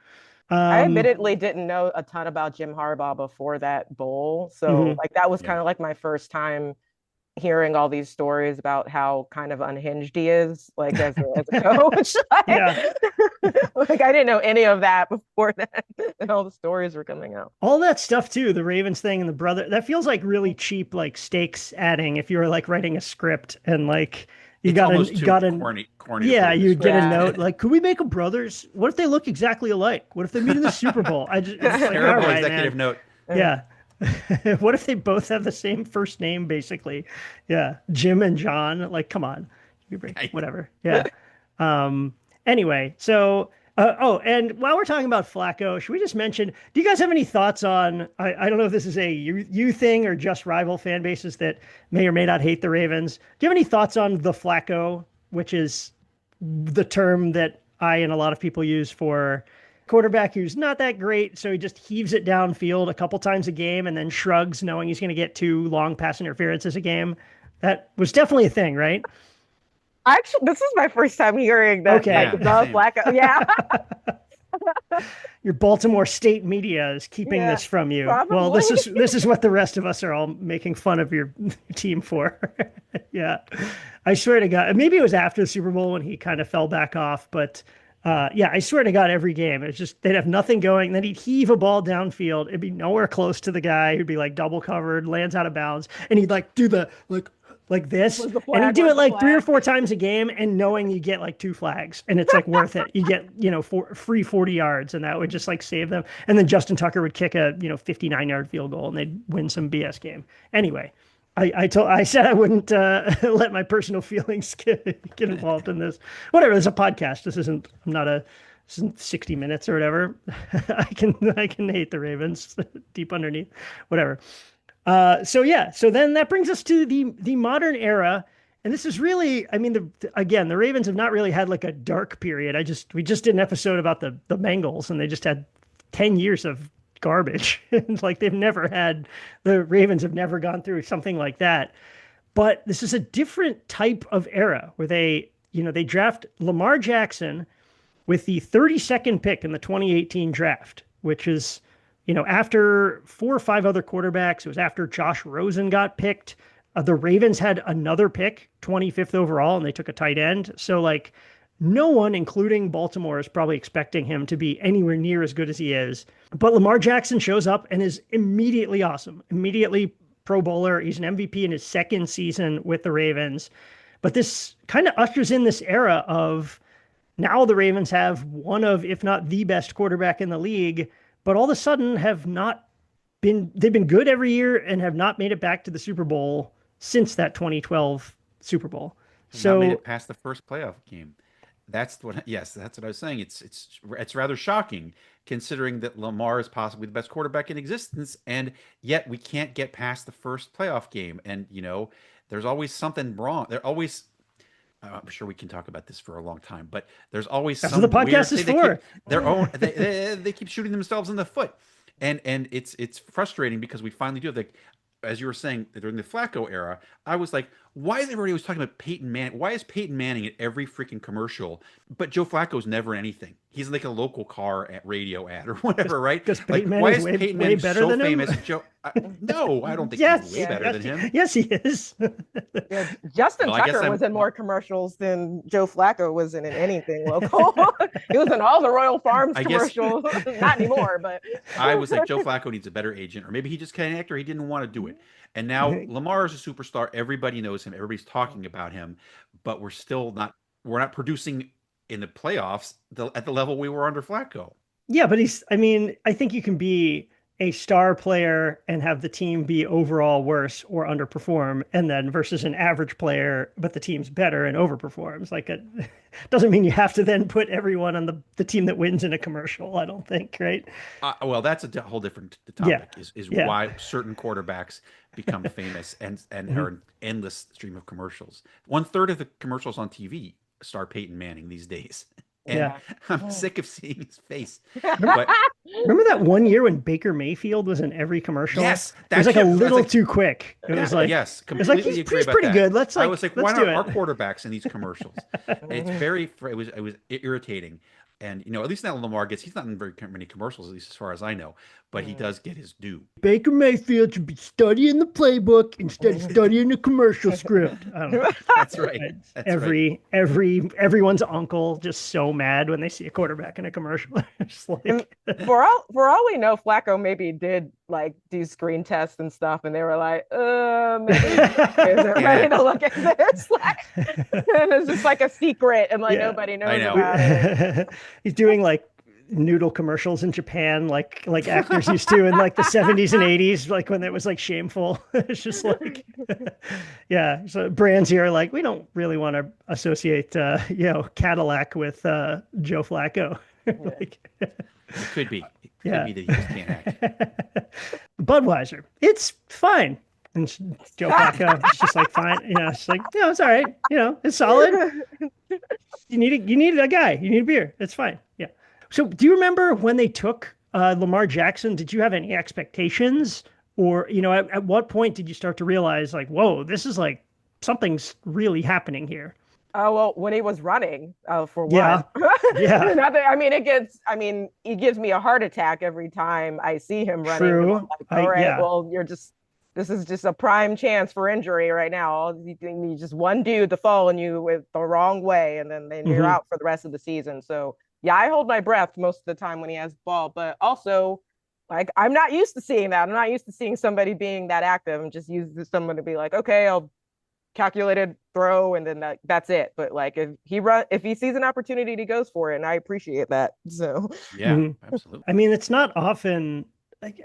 I Um, admittedly didn't know a ton about Jim Harbaugh before that bowl. So mhm. like that was Yeah. kind of like my first time hearing all these stories about how kind of unhinged he is, like as a coach. Yeah. Like I didn't know any of that before that, and all the stories were coming out. All that stuff too, the Ravens thing and the brother, that feels like really cheap, like stakes adding if you were like writing a script and like you It's got almost too got an corny to put yeah, in the you'd get a script. Yeah. note like, could we make them brothers? What if they look exactly alike? What if they meet in the Super Bowl? It's just like, all Terrible right, executive man. note. Yeah. What if they both have the same first name, basically? Yeah. Jim and John. Like, come on. You break Right. whatever. Yeah. Um, anyway, so oh, and while we're talking about Flacco, should we just mention, do you guys have any thoughts on I don't know if this is a you thing or just rival fan bases that may or may not hate the Ravens. Do you have any thoughts on the Flacco, which is the term that I and a lot of people use for quarterback who's not that great, so he just heaves it downfield a couple times a game and then shrugs, knowing he's going to get 2 long pass interferences a game. That was definitely a thing, right? Actually, this is my first time hearing that, like Okay. Yeah, the same. Flacco. Yeah, Your Baltimore state media is keeping yeah, this from you. Well, probably. this is what the rest of us are all making fun of your team for. Yeah. I swear to God, maybe it was after the Super Bowl when he kind of fell back off, but yeah, I swear to God, every game it's just they'd have nothing going. Then he'd heave a ball downfield. It'd be nowhere close to the guy. He'd be like double covered, lands out of bounds, and he'd like do the like this, Was the and he'd flag? do Was it the like 3 or flag? 4 times a game, and knowing you get like 2 flags, and it's like worth it. You get free 40 yards, and that would just like save them. And then Justin Tucker would kick a 59-yard field goal, and they'd win some BS game. Anyway, I said I wouldn't let my personal feelings get involved in this. Whatever, it's a podcast. This isn't 60 minutes or whatever. I can hate the Ravens deep underneath, whatever. So yeah, so then that brings us to the modern era, and this is really, I mean, again, the Ravens have not really had like a dark period. We just did an episode about the Bengals, and they just had 10 years of garbage. Like the Ravens have never gone through something like that. But this is a different type of era where they draft Lamar Jackson with the 32nd pick in the 2018 draft, which is, after 4 or 5 other quarterbacks. It was after Josh Rosen got picked. The Ravens had another pick, 25th overall, and they took a tight end. So, like, no one, including Baltimore, is probably expecting him to be anywhere near as good as he is. But Lamar Jackson shows up and is immediately awesome, immediately Pro Bowler. He's an MVP in his second season with the Ravens. But this kind of ushers in this era of now the Ravens have one of, if not the best quarterback in the league, but all of a sudden they've been good every year and have not made it back to the Super Bowl since that 2012 Super Bowl. Have not made So it past the first playoff game. Yes, that's what I was saying. It's rather shocking considering that Lamar is possibly the best quarterback in existence, and yet we can't get past the first playoff game. And there's always something wrong. I'm sure we can talk about this for a long time, but there's always that's what the some weird podcast is thing they keep for. their own. They keep shooting themselves in the foot, and it's frustrating because we finally do have, like, as you were saying, during the Flacco era, I was like, why is everybody always talking about Peyton Manning? Why is Peyton Manning at every freaking commercial, but Joe Flacco's never in anything? He's like a local car radio ad or whatever, right? Because Like, Peyton why Manning's is way, Peyton way Manning better so than him. famous? No, I don't think he's Yes, way better yes, than him. yes, he is. Yeah, Justin Well, I guess Tucker I'm. was in more commercials than Joe Flacco was in anything local. He was in all the Royal Farms I guess commercials. Not anymore, but I was like, Joe Flacco needs a better agent, or maybe he just can't act, or he didn't want to do it. And now Lamar is a superstar. Everybody knows him. Everybody's talking about him, but we're not producing in the playoffs at the level we were under Flacco. Yeah, but I mean, I think you can be a star player and have the team be overall worse or underperform, and then versus an average player, but the team's better and overperforms. Like, it doesn't mean you have to then put everyone on the team that wins in a commercial, I don't think, right? Well, that's a whole different Yeah. topic. Is Yeah. why certain quarterbacks become famous and Mhm. are an endless stream of commercials. 1/3 of the commercials on TV star Peyton Manning these days. And Yeah. I'm sick of seeing his face. Remember, But remember that one year when Baker Mayfield was in every commercial? yes, It was that like a shit. I was little like, too quick. It was like yes, it was like completely agree he's about pretty that. good. Let's I was like, let's why do not our it. quarterbacks in these commercials? And it's very, it was irritating. And at least now Lamar he's not in very many commercials, at least as far as I know, but he does get his due. Baker Mayfield should be studying the playbook instead of studying the commercial script. I don't know. That's right. It's That's right. everyone's uncle just so mad when they see a quarterback in a commercial. Just And like for all we know, Flacco maybe did like do screen tests and stuff, and they were like, maybe isn't ready to look at this. Like, and it's just like a secret, and like yeah. nobody I knows know. about it. He's doing like noodle commercials in Japan, like actors used to in like the 70s and 80s, like when it was like shameful. It's just like, yeah. So brands here are like, we don't really want to associate, Cadillac with Joe Flacco. Like, It could be. It could yeah. be that he just can't act. Budweiser, it's fine. And Joe Flacco, it's just like fine. It's like, it's all right. It's solid. You need a guy. You need a beer. It's fine. Yeah. So do you remember when they took Lamar Jackson? Did you have any expectations? Or, at what point did you start to realize like, whoa, this is like something's really happening here? Oh well, when he was running, for Yeah. one. Yeah. He gives me a heart attack every time I see him running. I'm True. like, all right, Yeah. well, this is just a prime chance for injury right now. You need just one dude to fall on you with the wrong way, and then you're out for the rest of the season. So yeah, I hold my breath most of the time when he has the ball, but also like I'm not used to seeing that. I'm not used to seeing somebody being that active. I'm just used to someone to be like, okay, I'll calculated throw and then that's it. But like if he sees an opportunity, he goes for it, and I appreciate that. So Yeah, absolutely. I mean, it's not often like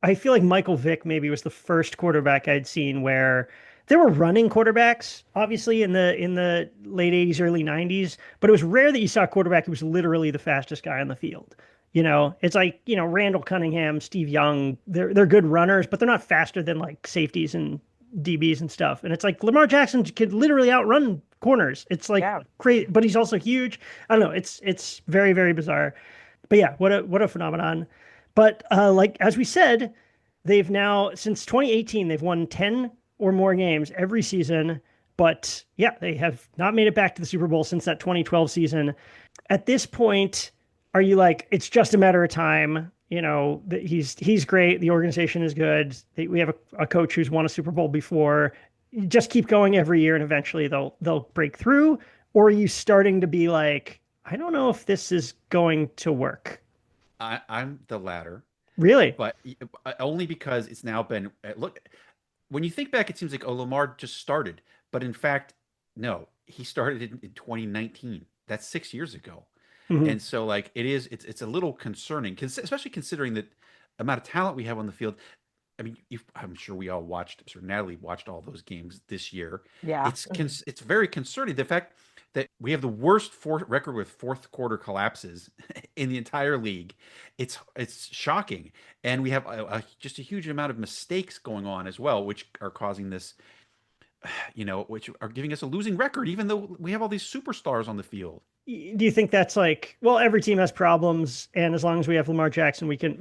I feel like Michael Vick maybe was the first quarterback I'd seen where there were running quarterbacks, obviously in the late 80s, early 90s, but it was rare that you saw a quarterback who was literally the fastest guy on the field. It's like, Randall Cunningham, Steve Young, they're good runners, but they're not faster than like safeties and DBs and stuff. And it's like Lamar Jackson could literally outrun corners. It's like yeah. crazy, but he's also huge. I don't know. It's very, very bizarre. But yeah, what a phenomenon. But like as we said, they've now since 2018 they've won 10 or more games every season. But yeah, they have not made it back to the Super Bowl since that 2012 season. At this point, are you like it's just a matter of time? He's great. The organization is good. We have a coach who's won a Super Bowl before. You just keep going every year, and eventually they'll break through. Or are you starting to be like, I don't know if this is going to work? I'm the latter, Really? but only because it's now been look. When you think back, it seems like Lamar just started, but in fact, no, he started in 2019. That's 6 years ago. Mm-hmm. And so like it's a little concerning, especially considering the amount of talent we have on the field. I mean, I'm sure we all watched, sort of Natalie watched all those games this year. Yeah. It's very concerning, the fact that we have the worst record with fourth quarter collapses in the entire league. It's shocking, and we have just a huge amount of mistakes going on as well, which are causing this. Which are giving us a losing record, even though we have all these superstars on the field. Do you think that's like, well, every team has problems, and as long as we have Lamar Jackson, we can,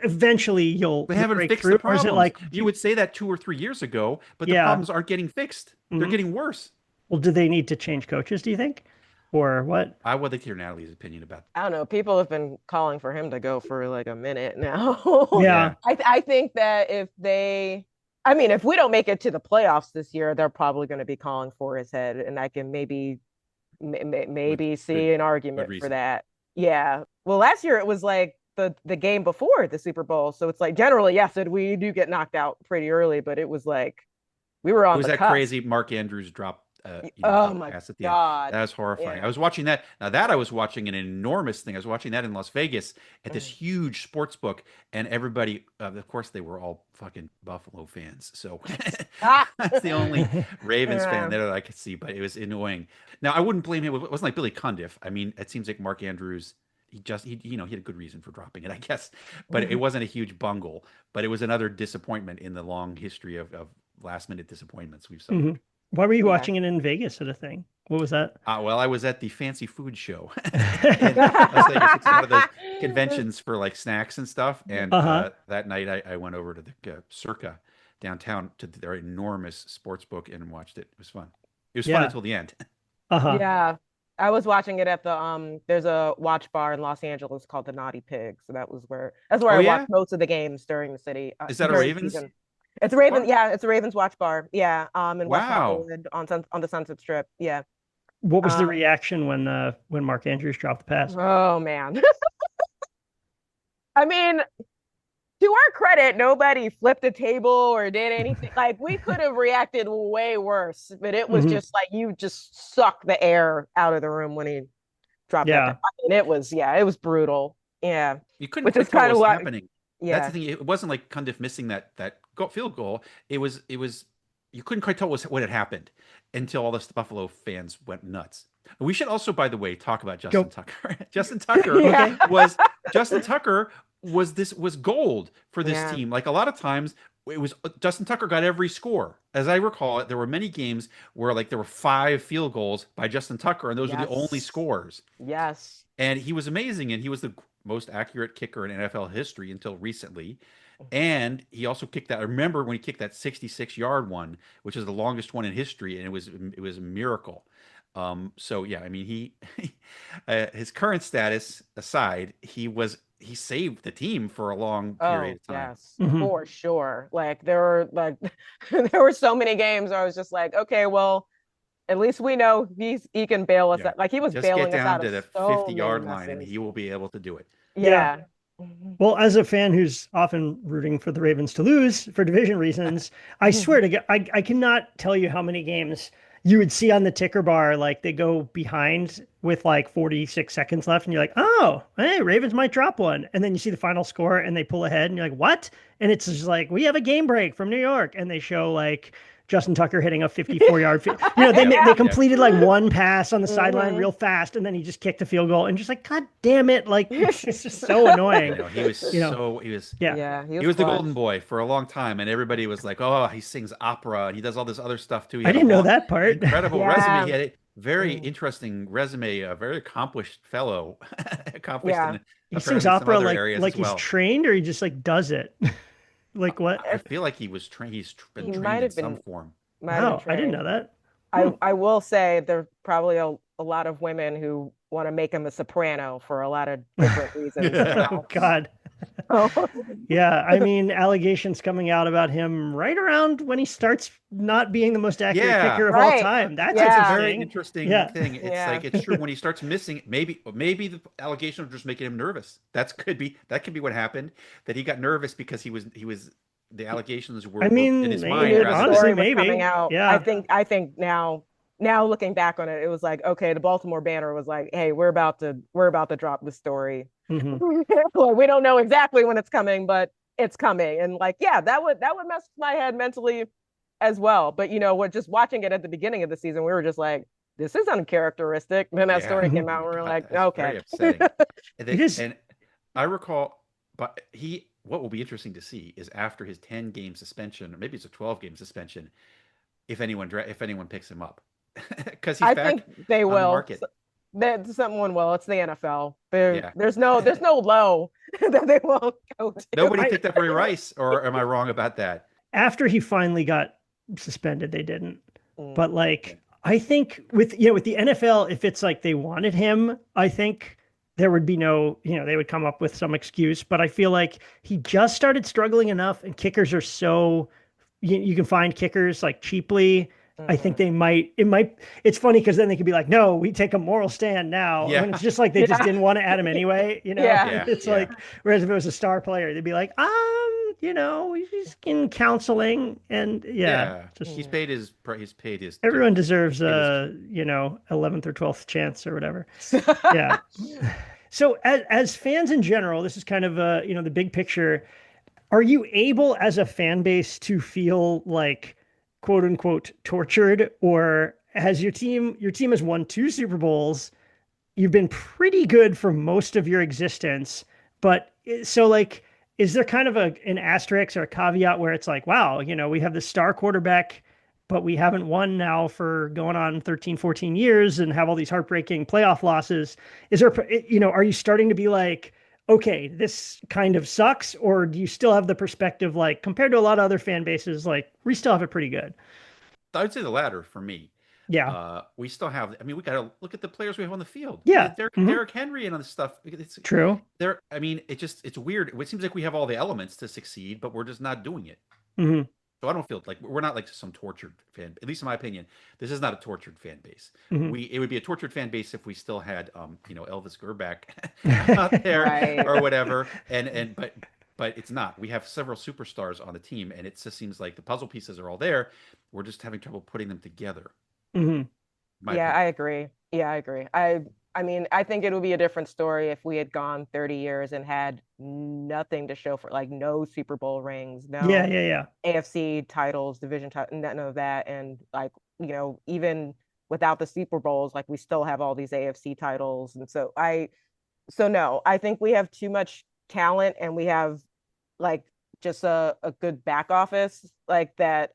eventually you'll They haven't break fixed through? the Or is it problems. like, You would say that 2 or 3 years ago, but the yeah, problems aren't getting fixed. They're getting worse. well, do they need to change coaches, do you think? Or what? I would like to hear Natalie's opinion about I don't know. People have been calling for him to go for like a minute now. Yeah. I think that if we don't make it to the playoffs this year, they're probably going to be calling for his head, and I can maybe see an argument for that. Yeah. Well, last year it was like the game before the Super Bowl, so it's like generally yes, we do get knocked out pretty early, but it was like we were on was the that cusp. crazy Mark Andrews drop oh my pass at the god, end. That was horrifying. Yeah. I was watching that. Now that I was watching an enormous thing. I was watching that in Las Vegas at this huge sports book, and everybody, of course, they were all fucking Buffalo fans. So that's the only Ravens fan that I could see, but it was annoying. Now I wouldn't blame him. It wasn't like Billy Cundiff. I mean, it seems like Mark Andrews. He had a good reason for dropping it, I guess, but it wasn't a huge bungle. But it was another disappointment in the long history of last minute disappointments we've suffered. Why were you Yeah. watching it in Vegas at a thing? What was that? Well, I was at the fancy food show in Las Vegas. It's one of those conventions for like snacks and stuff. And Uh-huh. that night, I went over to the Circa downtown to their enormous sports book and watched it. It was fun. It was fun Yeah. until the end. Uh-huh. Yeah. I was watching it at the there's a watch bar in Los Angeles called the Naughty Pig. So that's where Oh I yeah, watched most of the games during the city is that a during the Ravens season. It's a Raven, bar? yeah, it's a Ravens watch bar. Yeah, in West Wow. Hollywood on the Sunset Strip. Yeah. What was the Um, reaction when Mark Andrews dropped the pass? oh man. I mean, to our credit, nobody flipped a table or did anything. Like we could have reacted way worse, but it was Hmm. just like you just suck the air out of the room when he dropped that. Yeah. I mean, it was brutal. Yeah, You couldn't which quite is tell what kind of was what. happening. That's Yeah, the thing. It wasn't like Cundiff missing that field goal. It was you couldn't quite tell what had happened until all the Buffalo fans went nuts. We should also, by the way, talk about Justin Go. Tucker. Justin Tucker yeah, Okay. was Justin Tucker was gold for this yeah. team. Like a lot of times, it was Justin Tucker got every score. As I recall it, there were many games where like there were 5 field goals by Justin Tucker, and those were the only Yes, scores. yes. And he was amazing, and he was the most accurate kicker in NFL history until recently. And he also kicked that. I remember when he kicked that 66-yard one, which is the longest one in history, and it was a miracle. So yeah, I mean he his current status aside, he saved the team for a long period Oh, of time. yes, Hmm. for sure. Like there were like there were so many games where I was just like, okay, well, at least we know he can bail us Yeah. out. Like he was Just get bailing us down out to of the so 50 many yard line and messes. he will be able to do it. Yeah. Yeah. Well, as a fan who's often rooting for the Ravens to lose for division reasons, I swear to God, I cannot tell you how many games you would see on the ticker bar, like they go behind with like 46 seconds left, and you're like, oh, hey, Ravens might drop one. And then you see the final score and they pull ahead, and you're like, what? And it's just like, we have a game break from New York. And they show like Justin Tucker hitting a 54-yard field. They Yep. they Yep. completed like one pass on the sideline Mhm. real fast, and then he just kicked a field goal, and just like, God damn it, like it's just so annoying. He was You know, so he was yeah. Yeah, he he was was the clutch. golden boy for a long time, and everybody was like, "Oh, he sings opera and he does all this other stuff too." He I had a didn't know long, that part. incredible resume. Yeah. He had a very Mm. interesting resume, a very accomplished fellow, accomplished Yeah. in He sings apparently some opera other like areas as he's well. trained, or he just like does it. Like what? I feel like he was trained. He's been He trained in some form. might have been Wow, I didn't trained. know that. Hmm. I will say there's probably a lot of women who want to make him a soprano for a lot of different reasons Oh now. God. Yeah, I mean, allegations coming out about him right around when he starts not being the most accurate Yeah, kicker of all Right. time. That's that's a very Yeah. interesting. interesting Yeah. thing. It's Yeah. like it's true when he starts missing. Maybe the allegation was just making him nervous. That could be what happened. That he got nervous because he was the allegations I were in mean, his He mind knew the rather honestly, story than was coming maybe. out. Yeah. I think now looking back on it, it was like, okay, the Baltimore Banner was like, hey, we're about to drop the story. Hmm. Like, we don't know exactly when it's coming, but it's coming. And like, yeah, that would mess with my head mentally as well. But what, just watching it at the beginning of the season, we were just like, this is uncharacteristic. Then that yeah. story Mhm. came out, and we were God, like, that's very okay. upsetting. It is. And I recall, but what will be interesting to see is after his 10-game suspension, or maybe it's a 12-game suspension, if anyone picks him up, because he's I back think they on the will. market. That someone will. It's the NFL. Yeah. There's no low that they won't go to. Nobody I- picked up Ray Rice, or am I wrong about that? After he finally got suspended, they didn't. Mm. But like, I think with the NFL, if it's like they wanted him, I think there would be no, they would come up with some excuse. But I feel like he just started struggling enough, and kickers are so you can find kickers like cheaply. I think it's funny because then they could be like, no, we take a moral stand now. Yeah. When it's just like they just Yeah. didn't want to add him anyway, Yeah. Yeah, It's yeah. like, whereas if it was a star player, they'd be like, he's in counseling, and Yeah, just he's paid his everyone deserves paid his a 11th or 12th chance or whatever. Yeah. So as fans in general, this is kind of the big picture. Are you able as a fan base to feel like quote unquote tortured, or has your team has won 2 Super Bowls? You've been pretty good for most of your existence, but so like, is there kind of an asterisk or a caveat where it's like, wow, we have the star quarterback, but we haven't won now for going on 13, 14 years and have all these heartbreaking playoff losses. Is there, are you starting to be like, okay, this kind of sucks? Or do you still have the perspective, like, compared to a lot of other fan bases, like, we still have it pretty good? I would say the latter for me. Yeah. We still have. I mean, we got to look at the players we have on the field. Yeah. Derrick Henry and other stuff. It's True. there. I mean, it's weird. It seems like we have all the elements to succeed, but we're just not doing it. Hmm. So I don't feel like we're not like some tortured fan. At least in my opinion, this is not a tortured fan base. Hmm. It would be a tortured fan base if we still had Elvis Grbac out there Right. or whatever. But it's not. We have several superstars on the team, and it just seems like the puzzle pieces are all there. We're just having trouble putting them together. Hmm. My Yeah, opinion. I agree. Yeah, I agree. I mean, I think it would be a different story if we had gone 30 years and had nothing to show for, like, no Super Bowl rings, Yeah. no Yeah. Yeah. AFC titles, division title, none of that. And, like, even without the Super Bowls, like, we still have all these AFC titles. And so no, I think we have too much talent, and we have, like, just a good back office, like, that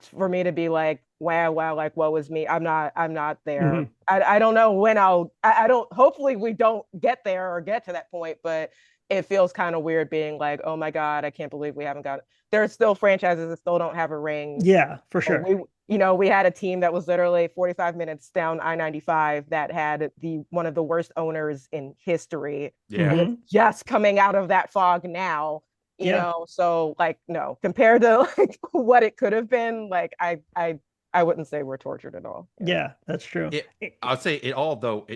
for me to be like, wow, like, what was me? I'm not there. Hmm. I don't know when I don't, hopefully we don't get there or get to that point, but it feels kind of weird being like, oh my God, I can't believe we haven't got it. There's still franchises that still don't have a ring. Yeah, for sure. We had a team that was literally 45 minutes down I-95 that had one of the worst owners in history. Yeah. And it's just coming out of that fog now. Yeah. So, like, no, compared to, like, what it could have been, like, I wouldn't say we're tortured at all. Yeah, that's true. I would say it all though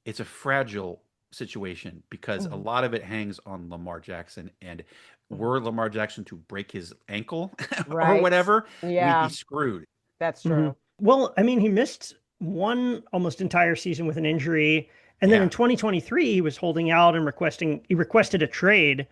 it's a fragile situation because a Mhm. lot of it hangs on Lamar Jackson, and were Lamar Jackson to break his ankle or Right. whatever, we'd be Yeah, screwed. that's Hmm. true. Well, I mean, he missed one almost entire season with an injury. And then in Yeah. 2023, he was holding out and he requested a trade.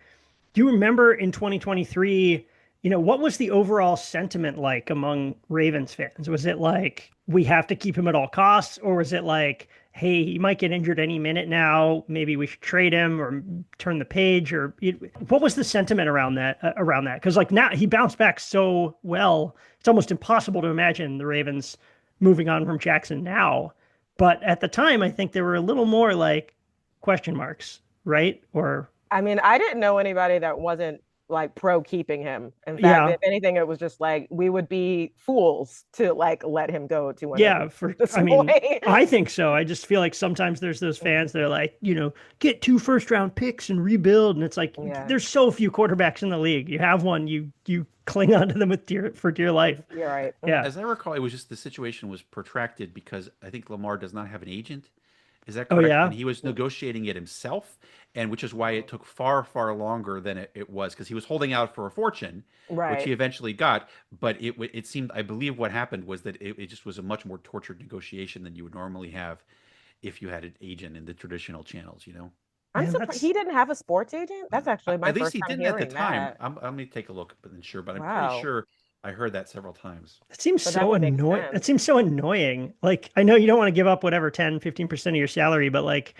Do you remember in 2023, what was the overall sentiment like among Ravens fans? Was it like, we have to keep him at all costs? Or was it like, hey, he might get injured any minute now. Maybe we should trade him or turn the page? Or what was the sentiment around that? Because like now he bounced back so well, it's almost impossible to imagine the Ravens moving on from Jackson now. But at the time, I think there were a little more like question marks, right? Or I mean, I didn't know anybody that wasn't, like, pro keeping him. In fact, yeah. if anything, it was just like we would be fools to, like, let him go to Yeah, at this I mean, point. I think so. I just feel like sometimes there's those fans that are like, get 2 first round picks and rebuild. And it's like, Yeah, there's so few quarterbacks in the league. You have one, you cling on to them for dear life. you're right. Yeah. As I recall, it was just the situation was protracted because I think Lamar does not have an agent. Is that Oh, correct? yeah. And he was negotiating it himself, and which is why it took far, far longer than it was because he was holding out for a fortune, which he Right. eventually got. But it seemed, I believe, what happened was that it just was a much more tortured negotiation than you would normally have if you had an agent in the traditional channels. I'm Man, surprised he didn't have a sports agent. That's actually my At least first he time didn't at the hearing time. that. Let me take a look, but then sure. But I'm pretty Wow. sure I heard that several times. that seems So that so would make annoying. sense. That seems so annoying. Like, I know you don't want to give up whatever 10, 15% of your salary, but like,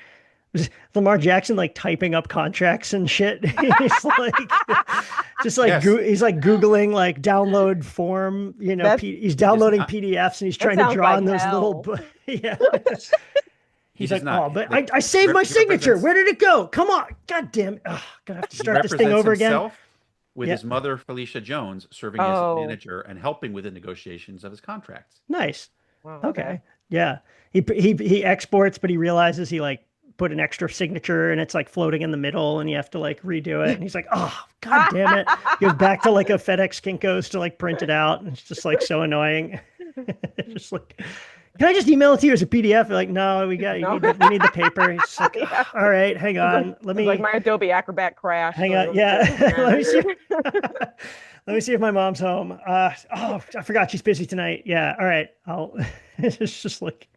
was Lamar Jackson like typing up contracts and shit. He's like just like Yes, he's like Googling like download form, That he's he does downloading not. PDFs and he's that trying to sounds draw like in those little hell. yeah. He He's does like, not. "Oh, but Like I saved my he signature. represents Where did it go? Come on. God damn it. Ugh, gonna have to he start this thing represents over again." himself with Yeah. his mother Felicia Jones serving as Oh, manager and helping with the negotiations of his contracts. Nice. wow. Okay. Okay. Yeah. He exports, but he realizes he like put an extra signature and it's like floating in the middle and you have to like redo it. And he's like, oh, God damn it. He goes back to like a FedEx Kinko's to like print it out. And it's just like so annoying. It's just like, can I just email it to you as a PDF? You're like, no, No. we need the paper. He's just like, Yeah. all right, hang It's like on. Let it's like me my Adobe Acrobat crashed. hang So on. let me do this Yeah. Let me see. again. Let me see if my mom's home. Oh, I forgot she's busy tonight. Yeah. All right. It's just like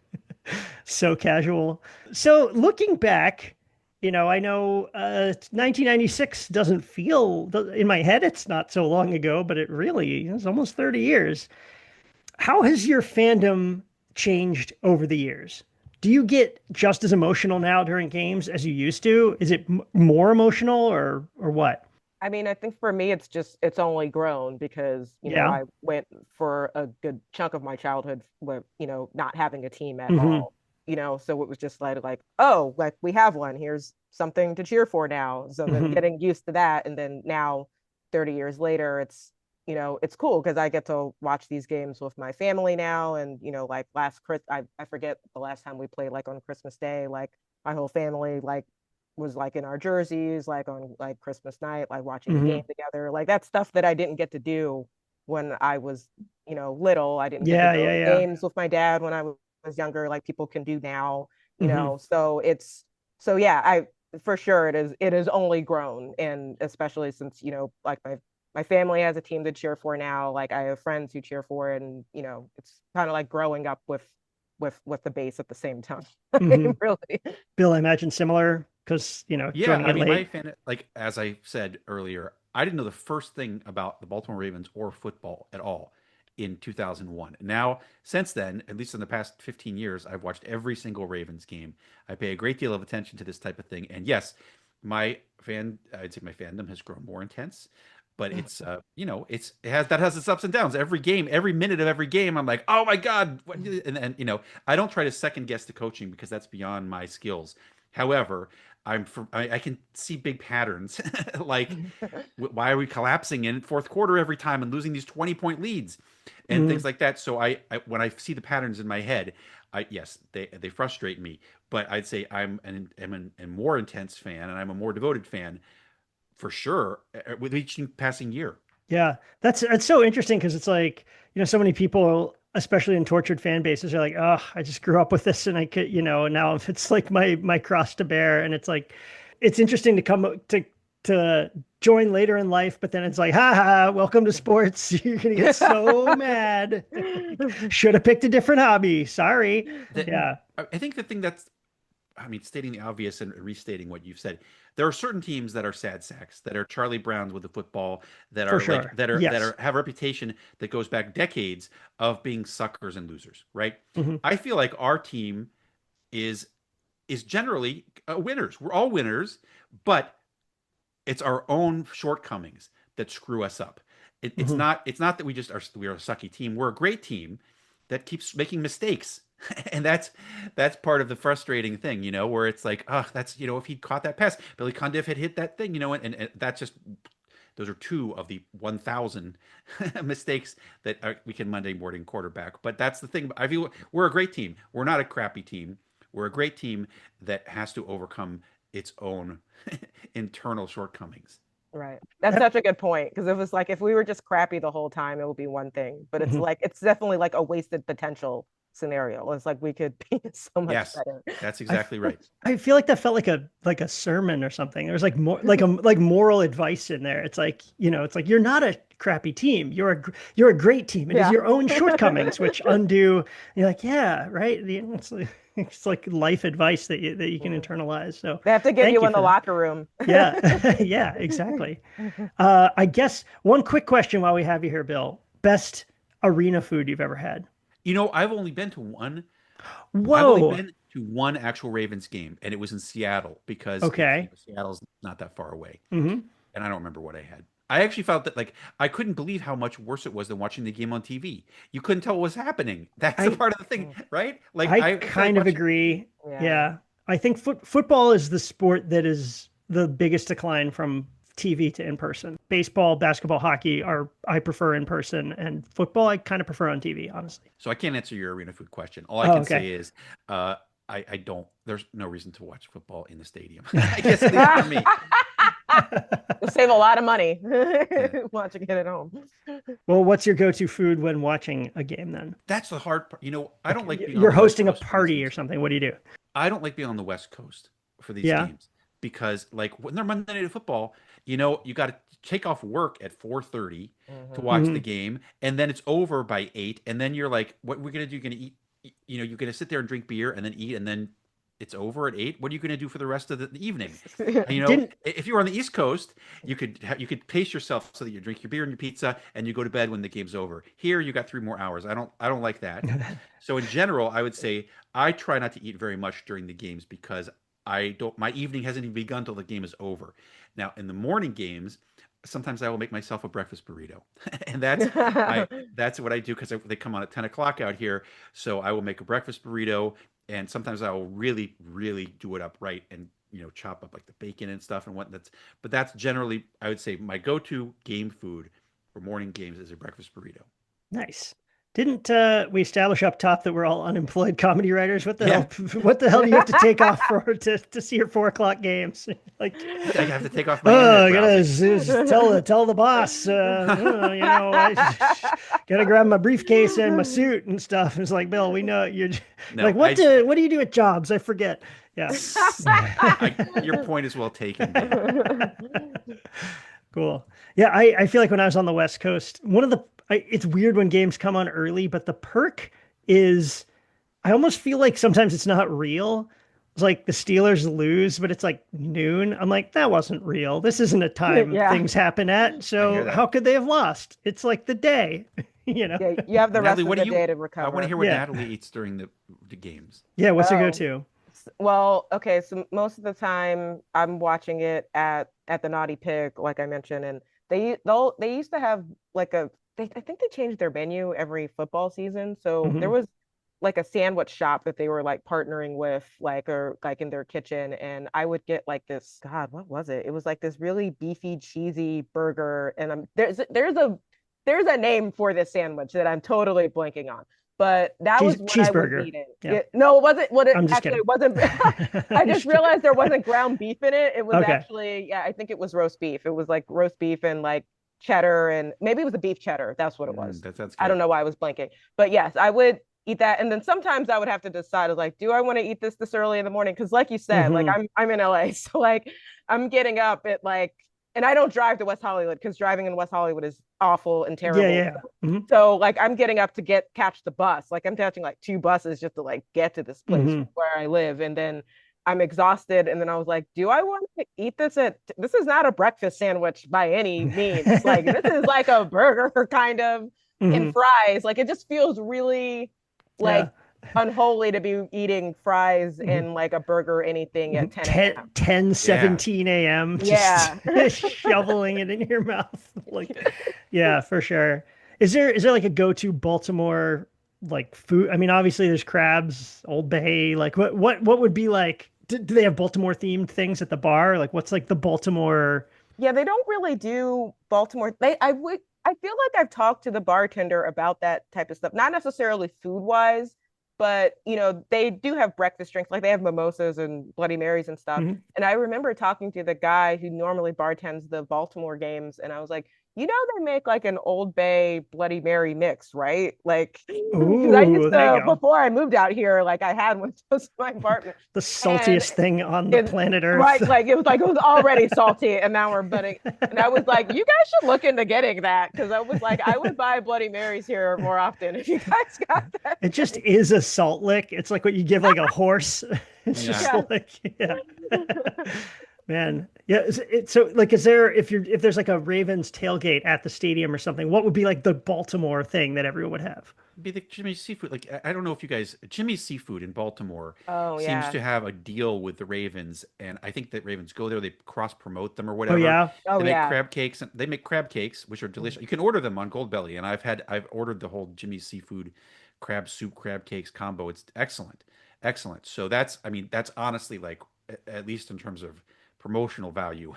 so casual. So looking back, I know 1996 doesn't feel, in my head, it's not so long ago, but it really is almost 30 years. How has your fandom changed over the years? Do you get just as emotional now during games as you used to? Is it more emotional or what? I mean, I think for me, it's only grown because, Yeah. I went for a good chunk of my childhood with, not having a team at Hmm. all, so it was just like, oh, like we have one, here's something to cheer for now. So then Hmm. getting used to that. And then now 30 years later, it's cool because I get to watch these games with my family now. And, like last Chris, I forget the last time we played like on Christmas Day, like my whole family, like was like in our jerseys, like on like Christmas night, like watching the game Hmm. together. Like that's stuff that I didn't get to do when I was, little. I didn't get to Yeah, go yeah, to yeah. games with my dad when I was younger, like people can do now, Hmm. So yeah, I for sure it is only grown. And especially since, like my family has a team to cheer for now. Like I have friends who cheer for it, and it's kind of like growing up with the base at the same time. I Hmm. mean, really. Bill, I imagine similar because, Yeah, joining I it mean, my late. fan, like as I said earlier, I didn't know the first thing about the Baltimore Ravens or football at all in 2001. Now, since then, at least in the past 15 years, I've watched every single Ravens game. I pay a great deal of attention to this type of thing. And yes, I'd say my fandom has grown more intense, but it has its ups and downs. Every game, every minute of every game, I'm like, oh my God. And I don't try to second guess the coaching because that's beyond my skills. However, I can see big patterns like why are we collapsing in fourth quarter every time and losing these 20-point leads and Hmm. things like that. So I when I see the patterns in my head, yes, they frustrate me, but I'd say a more intense fan and I'm a more devoted fan for sure with each passing year. Yeah, that's so interesting because it's like, so many people, especially in tortured fan bases, are like, oh, I just grew up with this and I could, now it's like my cross to bear. And it's like, it's interesting to come to join later in life, but then it's like, ha ha, welcome to sports. You're gonna get so mad. Like, should have picked a different hobby. Sorry. That Yeah, I think the thing that's I mean, stating the obvious and restating what you've said. There are certain teams that are sad sacks, that are Charlie Browns with the football, that for are like sure. that are Yes. have a reputation that goes back decades of being suckers and losers, right? Hmm. I feel like our team is is generally winners. We're all winners, but it's our own shortcomings that screw us up. Hmm. It's not that we are a sucky team. We're a great team that keeps making mistakes. And that's part of the frustrating thing, where it's like, oh, that's if he'd caught that pass, Billy Cundiff had hit that thing, and that's just those are two of the 1,000 mistakes that we can Monday morning quarterback. But that's the thing. I feel we're a great team. We're not a crappy team. We're a great team that has to overcome its own internal shortcomings. Right. That's such a good point because it was like if we were just crappy the whole time, it would be one thing. But it's Mhm. like it's definitely like a wasted potential scenario. It's like we could be so much Yes, better. that's I exactly right. I feel like that felt like a sermon or something. There's like more like moral advice in there. It's like, it's like you're not a crappy team. You're a great team. It is Yeah. your own shortcomings which undo. You're like, yeah, right. It's like life advice that you can Mhm. internalize. So They have to get thank you you in the for that. locker room. Yeah. Yeah, exactly. I guess one quick question while we have you here, Bill. Best arena food you've ever had? I've only been to one. I've only Whoa. been to one actual Ravens game, and it was in Seattle because Okay. Seattle's not that far away, Hmm. and I don't remember what I had. I actually felt that like I couldn't believe how much worse it was than watching the game on TV. You couldn't tell what was happening. That's the I part of the thing, right? Like I I feel like kind of watching. agree. Yeah. Yeah. I think football is the sport that is the biggest decline from TV to in person. Baseball, basketball, hockey are I prefer in person, and football I kind of prefer on TV, honestly. So I can't answer your arena food question. All I Oh, can okay. say is, I don't. There's no reason to watch football in the stadium. I guess at least for me. You'll save a lot of money Yeah. watching it at home. Well, what's your go-to food when watching a game then? That's the hard part. I Like don't like being on you're the West hosting a Coast for these party or games. something. What do you do? I don't like being on the West Coast for these Yeah. games because, like, when they're Monday Night Football, you got to take off work at 4:30 to Hmm. watch the Hmm. game, and then it's over by 8, and then you're like, "What we're gonna do? You're gonna eat? You're gonna sit there and drink beer and then eat, and then it's over at 8. What are you gonna do for the rest of the evening?" Didn't If you were on the East Coast, you could pace yourself so that you drink your beer and your pizza, and you go to bed when the game's over. Here, you got 3 more hours. I don't like that. So in general, I would say I try not to eat very much during the games because I don't. My evening hasn't even begun till the game is over. Now, in the morning games, sometimes I will make myself a breakfast burrito, and that's what I do because they come on at 10 o'clock out here. So I will make a breakfast burrito, and sometimes I will really, really do it up right and chop up like the bacon and stuff and what that's. But that's generally, I would say, my go-to game food for morning games is a breakfast burrito. Nice. Didn't we establish up top that we're all unemployed comedy writers? What the hell? What the hell do you have to take off for to see your 4 o'clock games? Like, I have to take off my. I gotta tell the boss. I gotta grab my briefcase and my suit and stuff. It's like, Bill, we know you're like, what do you do at jobs? I forget. Yeah. Your point is well taken. Cool. Yeah, I feel like when I was on the West Coast, it's weird when games come on early, but the perk is I almost feel like sometimes it's not real. It's like the Steelers lose, but it's like noon. I'm like, that wasn't real. This isn't a time things happen at. So how could they have lost? It's like the day, Yeah, you have the rest Natalie, of the day to recover. I want to hear what Natalie eats during the games. Yeah, what's your go-to? Well, okay, so most of the time I'm watching it at the Naughty Pig, like I mentioned, and they used to have like I think they changed their menu every football season. So there was like a sandwich shop that they were like partnering with, or like in their kitchen, and I would get like this. God, what was it? It was like this really beefy, cheesy burger, and there's a name for this sandwich that I'm totally blanking on. But that was what cheeseburger. I was eating. Yeah. No, it wasn't. What it I'm just actually kidding. wasn't. I just realized there wasn't ground beef in it. It was actually, I think it was roast beef. It was like roast beef and like cheddar, and maybe it was a beef cheddar. That's what it was. That sounds good. I don't know why I was blanking, but yes, I would eat that. And then sometimes I would have to decide, like, do I want to eat this early in the morning? Because like you said, like I'm in LA, so like I'm getting up at like. And I don't drive to West Hollywood because driving in West Hollywood is awful and terrible. Yeah. So like I'm getting up to catch the bus. Like I'm catching like 2 buses just to like get to this place where I live. And then I'm exhausted. And then I was like, do I want to eat this this is not a breakfast sandwich by any means. Like this is like a burger kind of and fries. Like it just feels really like unholy to be eating fries and like a burger or anything at 10:17 a.m. Just shoveling it in your mouth. Like, yeah, for sure. Is there like a go-to Baltimore like food? I mean, obviously there's crabs, Old Bay. Like what would be like? Do they have Baltimore themed things at the bar? Like what's like the Baltimore? Yeah, they don't really do Baltimore. I feel like I've talked to the bartender about that type of stuff. Not necessarily food wise, but they do have breakfast drinks, like they have mimosas and Bloody Marys and stuff. And I remember talking to the guy who normally bartends the Baltimore games, and I was like, they make like an Old Bay Bloody Mary mix, right? Like, I used to, before I moved out here, like I had one of those in my apartment. The saltiest thing on the planet Earth. Right, like it was already salty, and now we're budding. And I was like, you guys should look into getting that, because I was like, I would buy Bloody Marys here more often if you guys got that. It just is a salt lick. It's like what you give like a horse. It's just like, Man, so like, is there if there's like a Ravens tailgate at the stadium or something, what would be like the Baltimore thing that everyone would have? Be the Jimmy's Seafood. Like I don't know if you guys, Jimmy's Seafood in Baltimore seems to have a deal with the Ravens, and I think that Ravens go there, they cross promote them or whatever. They make crab cakes. They make crab cakes, which are delicious. You can order them on Goldbelly, and I've ordered the whole Jimmy's Seafood crab soup, crab cakes combo. It's excellent. So that's honestly like, at least in terms of promotional value.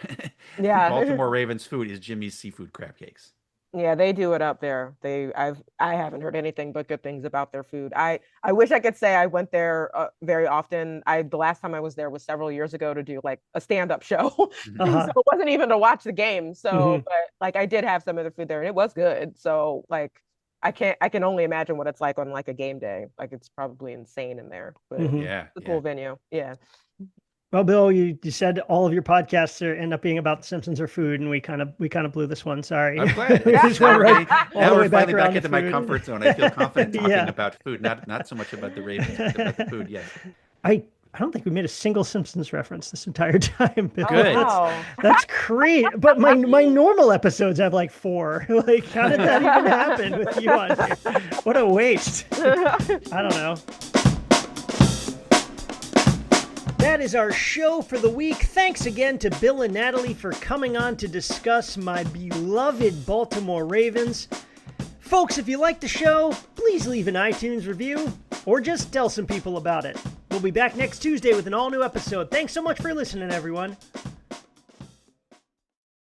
Baltimore Ravens food is Jimmy's Seafood crab cakes. Yeah, they do it up there. I haven't heard anything but good things about their food. I wish I could say I went there very often. The last time I was there was several years ago to do like a stand-up show. So it wasn't even to watch the game. So but like I did have some of the food there and it was good. So like I can only imagine what it's like on like a game day. Like it's probably insane in there. But it's a cool venue. Yeah. Well, Bill, you said all of your podcasts end up being about The Simpsons or food, and we kind of blew this one. Sorry. I'm glad. Now we're finally back into my comfort zone. I feel confident talking about food, not so much about the Ravens, but about the food. Yes. I don't think we made a single Simpsons reference this entire time. Bill. Good. That's great. But my normal episodes have like 4. Like, how did that even happen with you on here? What a waste. I don't know. That is our show for the week. Thanks again to Bill and Natalie for coming on to discuss my beloved Baltimore Ravens. Folks, if you like the show, please leave an iTunes review or just tell some people about it. We'll be back next Tuesday with an all-new episode. Thanks so much for listening, everyone.